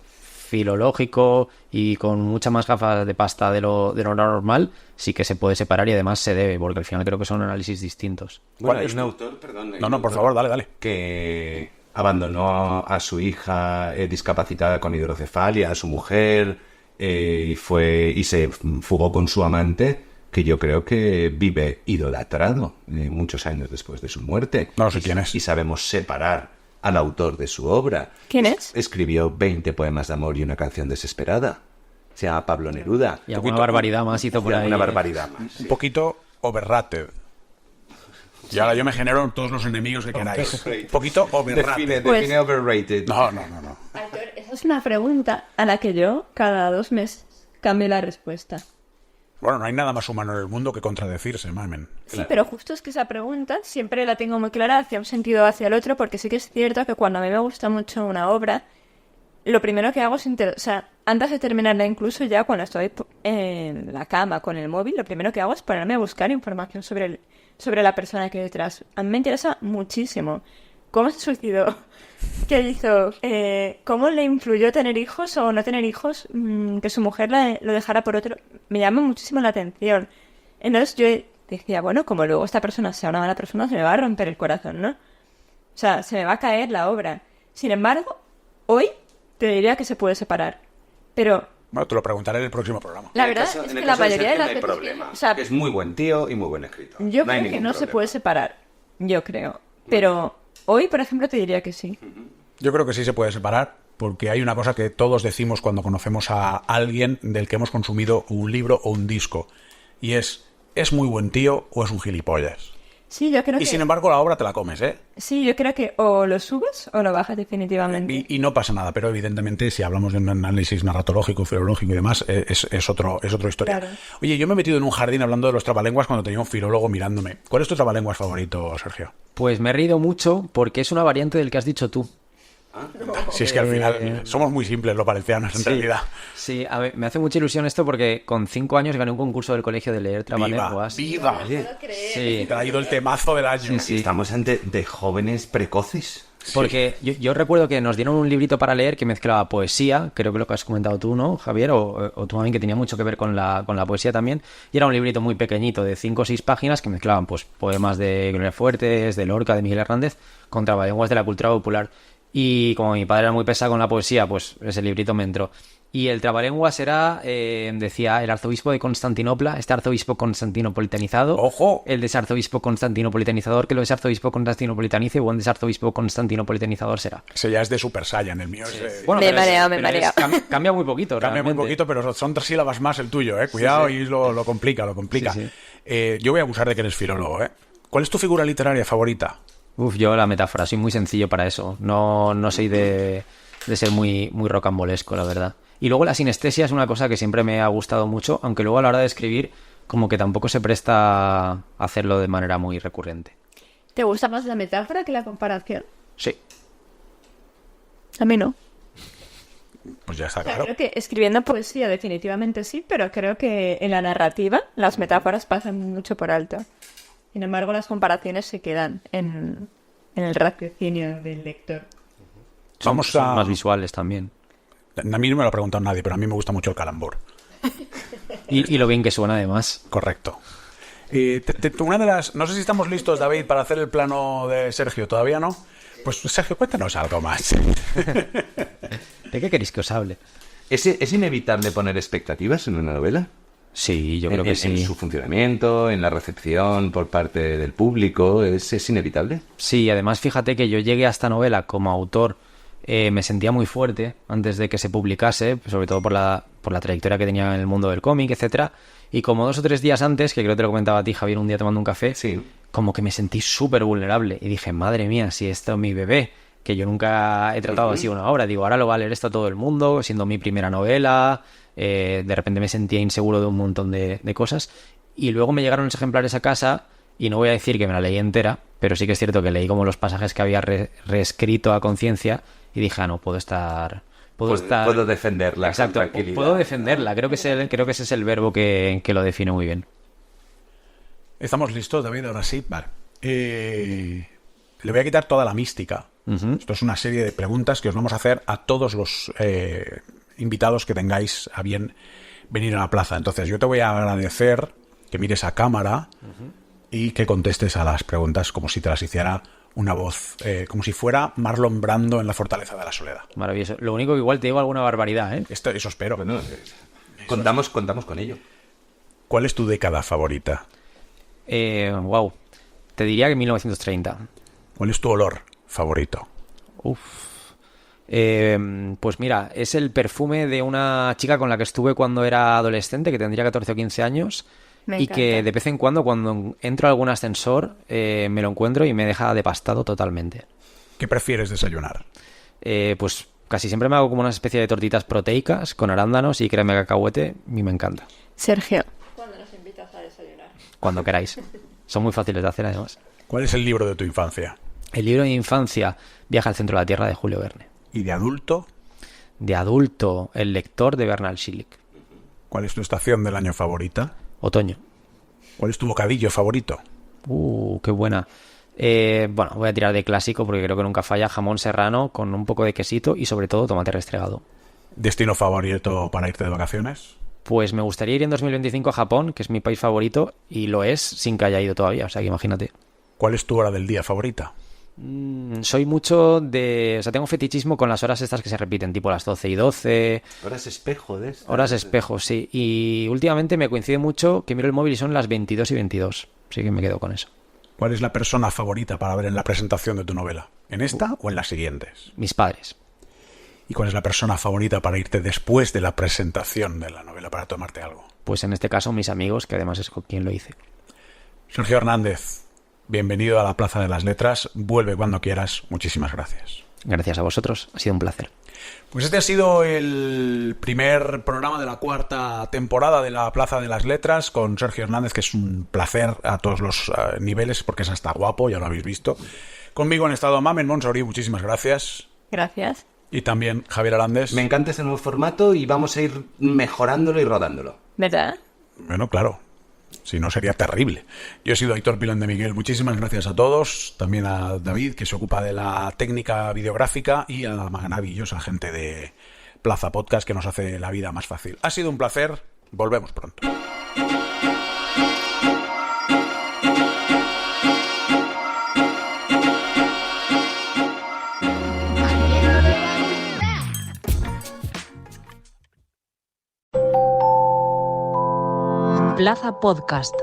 S1: filológico y con mucha más gafas de pasta de lo normal, sí que se puede separar y además se debe, porque al final creo que son análisis distintos.
S4: Bueno, hay un autor, perdón.
S2: No, por favor, dale.
S4: Que abandonó a su hija discapacitada con hidrocefalia, a su mujer, y se fugó con su amante, que yo creo que vive idolatrado muchos años después de su muerte.
S2: No sé quién es.
S4: Y sabemos separar al autor de su obra.
S3: ¿Quién es?
S4: Escribió 20 poemas de amor y una canción desesperada. Se llama Pablo Neruda.
S1: Y alguna barbaridad más hizo por ahí.
S4: Una barbaridad más.
S2: Un poquito overrated. Y ahora yo me genero todos los enemigos que queráis. Un poquito overrated.
S4: Define overrated.
S2: No.
S3: Aitor, esa es una pregunta a la que yo cada 2 meses cambio la respuesta.
S2: Bueno, no hay nada más humano en el mundo que contradecirse, mamen.
S3: Sí, pero justo es que esa pregunta siempre la tengo muy clara hacia un sentido o hacia el otro, porque sí que es cierto que cuando a mí me gusta mucho una obra, lo primero que hago es antes de terminarla, incluso ya cuando estoy en la cama con el móvil, lo primero que hago es ponerme a buscar información sobre la persona que hay detrás. A mí me interesa muchísimo cómo se suicidó, qué hizo, cómo le influyó tener hijos o no tener hijos, que su mujer lo dejara por otro. Me llama muchísimo la atención. Entonces yo decía, bueno, como luego esta persona sea una mala persona, se me va a romper el corazón, ¿no? O sea, se me va a caer la obra. Sin embargo, hoy te diría que se puede separar. Pero
S2: Bueno, te lo preguntaré en el próximo programa.
S3: la verdad es que la mayoría de las
S4: veces
S3: veces...
S4: problema.
S3: O sea,
S4: Que es muy buen tío y muy buen escritor.
S3: yo
S4: No hay
S3: creo que
S4: ningún
S3: no se
S4: problema.
S3: puede separar. Yo creo. Pero hoy, por ejemplo, te diría que sí.
S2: Yo creo que sí se puede separar, porque hay una cosa que todos decimos cuando conocemos a alguien del que hemos consumido un libro o un disco, y ¿es muy buen tío o es un gilipollas?
S3: Sí, yo creo
S2: Y
S3: que...
S2: sin embargo la obra te la comes, ¿eh?
S3: Sí, yo creo que o lo subes o lo bajas definitivamente.
S2: Y no pasa nada, pero evidentemente si hablamos de un análisis narratológico, filológico y demás, es otra historia.
S3: Claro.
S2: Oye, yo me he metido en un jardín hablando de los trabalenguas cuando tenía un filólogo mirándome. ¿Cuál es tu trabalenguas favorito, Sergio?
S1: Pues me he reído mucho porque es una variante del que has dicho tú.
S2: Si es que al final somos muy simples los valencianos, en realidad.
S1: Sí, a ver, me hace mucha ilusión esto porque con 5 años gané un concurso del colegio de leer trabalenguas.
S2: ¡Viva!
S1: Sí,
S2: He traído el temazo del año.
S1: Sí.
S4: Estamos ante de jóvenes precoces.
S1: porque yo recuerdo que nos dieron un librito para leer que mezclaba poesía, creo que lo que has comentado tú, ¿no, Javier? O tú también, que tenía mucho que ver con la poesía también. Y era un librito muy pequeñito de 5 o 6 páginas que mezclaban pues poemas de Gloria Fuertes, de Lorca, de Miguel Hernández, con trabalenguas de la cultura popular. Y como mi padre era muy pesado con la poesía, pues ese librito me entró. Y el trabalenguas era, decía, el arzobispo de Constantinopla, este arzobispo constantinopolitanizado.
S2: ¡Ojo!
S1: El desarzobispo constantinopolitanizador, que lo desarzobispo constantinopolitanice, buen desarzobispo constantinopolitanizador será.
S2: Ese ya es de Super Saiyan, el mío es de...
S1: Bueno,
S3: Me
S1: pero
S3: mareo, me
S1: pero
S3: mareo.
S1: Cambia muy poquito,
S2: Cambia muy
S1: realmente.
S2: poquito, pero son 3 sílabas más el tuyo, ¿eh? Cuidado, y lo complica.
S1: Sí.
S2: Yo voy a abusar de que eres filólogo, ¿eh? ¿Cuál es tu figura literaria favorita?
S1: Uf, yo la metáfora, soy muy sencillo para eso. No soy de ser muy rocambolesco, la verdad. Y luego la sinestesia es una cosa que siempre me ha gustado mucho, aunque luego a la hora de escribir como que tampoco se presta a hacerlo de manera muy recurrente.
S3: ¿Te gusta más la metáfora que la comparación?
S1: Sí.
S3: A mí no.
S2: Pues ya está
S3: O sea,
S2: claro.
S3: creo que escribiendo poesía definitivamente sí, pero creo que en la narrativa las metáforas pasan mucho por alto. Sin embargo, las comparaciones se quedan en el raciocinio del lector.
S2: Vamos
S1: Son
S2: a...
S1: más visuales también.
S2: A mí no me lo ha preguntado nadie, pero a mí me gusta mucho el calambur.
S1: Y lo bien que suena, además.
S2: Correcto. Una de las... No sé si estamos listos, David, para hacer el plano de Sergio. ¿Todavía no? Pues, Sergio, cuéntanos algo más.
S1: ¿De qué queréis que os hable?
S4: ¿Es inevitable poner expectativas en una novela?
S1: Sí, yo creo que
S4: En
S1: sí.
S4: su funcionamiento, en la recepción por parte del público, ¿es inevitable?
S1: Sí, además fíjate que yo llegué a esta novela como autor, me sentía muy fuerte antes de que se publicase, sobre todo por la trayectoria que tenía en el mundo del cómic, etcétera. Y como 2 o 3 días antes, que creo que te lo comentaba a ti, Javier, un día tomando un café,
S4: Sí.
S1: como que me sentí súper vulnerable. Y dije, madre mía, si esto es mi bebé, que yo nunca he tratado así una obra. Digo, ahora lo va a leer esto todo el mundo, siendo mi primera novela. De repente me sentía inseguro de un montón de cosas. Y luego me llegaron los ejemplares a casa y no voy a decir que me la leí entera, pero sí que es cierto que leí como los pasajes que había reescrito a conciencia y dije, no, puedo
S4: defenderla.
S1: Exacto,
S4: con tranquilidad.
S1: puedo defenderla. Creo que ese es el verbo que lo define muy bien.
S2: ¿Estamos listos, David? Ahora sí, vale. Le voy a quitar toda la mística. Esto es una serie de preguntas que os vamos a hacer a todos los invitados que tengáis a bien venir a la plaza. Entonces yo te voy a agradecer que mires a cámara y que contestes a las preguntas como si te las hiciera una voz, como si fuera Marlon Brando en La Fortaleza de la Soledad.
S1: Maravilloso. Lo único que igual te digo alguna barbaridad, ¿eh?
S2: Eso espero.
S4: Bueno, contamos con ello.
S2: ¿Cuál es tu década favorita?
S1: Wow. Te diría que 1930.
S2: ¿Cuál es tu olor favorito?
S1: Pues mira, es el perfume de una chica con la que estuve cuando era adolescente, que tendría 14 o 15 años,
S3: Me
S1: y
S3: encanta.
S1: que de vez en cuando entro a algún ascensor, me lo encuentro y me deja depastado totalmente.
S2: ¿Qué prefieres desayunar?
S1: Pues casi siempre me hago como una especie de tortitas proteicas con arándanos y crema de cacahuete y me encanta.
S3: Sergio.
S1: Cuando queráis. Son muy fáciles de hacer además.
S2: ¿Cuál es el libro de tu infancia?
S1: El libro de mi infancia, Viaje al centro de la Tierra, de Julio Verne.
S2: ¿Y de adulto?
S1: De adulto, El lector, de Bernal Schilling.
S2: ¿Cuál es tu estación del año favorita?
S1: Otoño.
S2: ¿Cuál es tu bocadillo favorito?
S1: Qué buena. Bueno, voy a tirar de clásico porque creo que nunca falla: jamón serrano con un poco de quesito y sobre todo tomate restregado.
S2: ¿Destino favorito para irte de vacaciones?
S1: Pues me gustaría ir en 2025 a Japón, que es mi país favorito, y lo es sin que haya ido todavía, o sea que imagínate.
S2: ¿Cuál es tu hora del día favorita?
S1: Soy mucho de... O sea, tengo fetichismo con las horas estas que se repiten, tipo las 12 y 12...
S4: Horas espejo de estas.
S1: Horas espejo, sí. Y últimamente me coincide mucho que miro el móvil y son las 22 y 22. Así que me quedo con eso.
S2: ¿Cuál es la persona favorita para ver en la presentación de tu novela? ¿En esta o en las siguientes?
S1: Mis padres.
S2: ¿Y cuál es la persona favorita para irte después de la presentación de la novela para tomarte algo?
S1: Pues en este caso mis amigos, que además es con quien lo hice.
S2: Sergio Hernández, bienvenido a la Plaza de las Letras. Vuelve cuando quieras. Muchísimas gracias.
S1: Gracias a vosotros, ha sido un placer.
S2: Pues este ha sido el primer programa de la cuarta temporada de la Plaza de las Letras con Sergio Hernández, que es un placer a todos los niveles porque es hasta guapo, ya lo habéis visto. Conmigo han estado Mamen Monsauri, muchísimas gracias.
S3: Gracias.
S2: Y también Javier Arandes.
S4: Me encanta ese nuevo formato y vamos a ir mejorándolo y rodándolo.
S3: ¿Verdad?
S2: Bueno, claro. Si no, sería terrible. Yo he sido Aitor Pilón de Miguel. Muchísimas gracias a todos. También a David, que se ocupa de la técnica videográfica, y a la maravillosa gente de Plaza Podcast, que nos hace la vida más fácil. Ha sido un placer. Volvemos pronto.
S5: Plaza Podcast.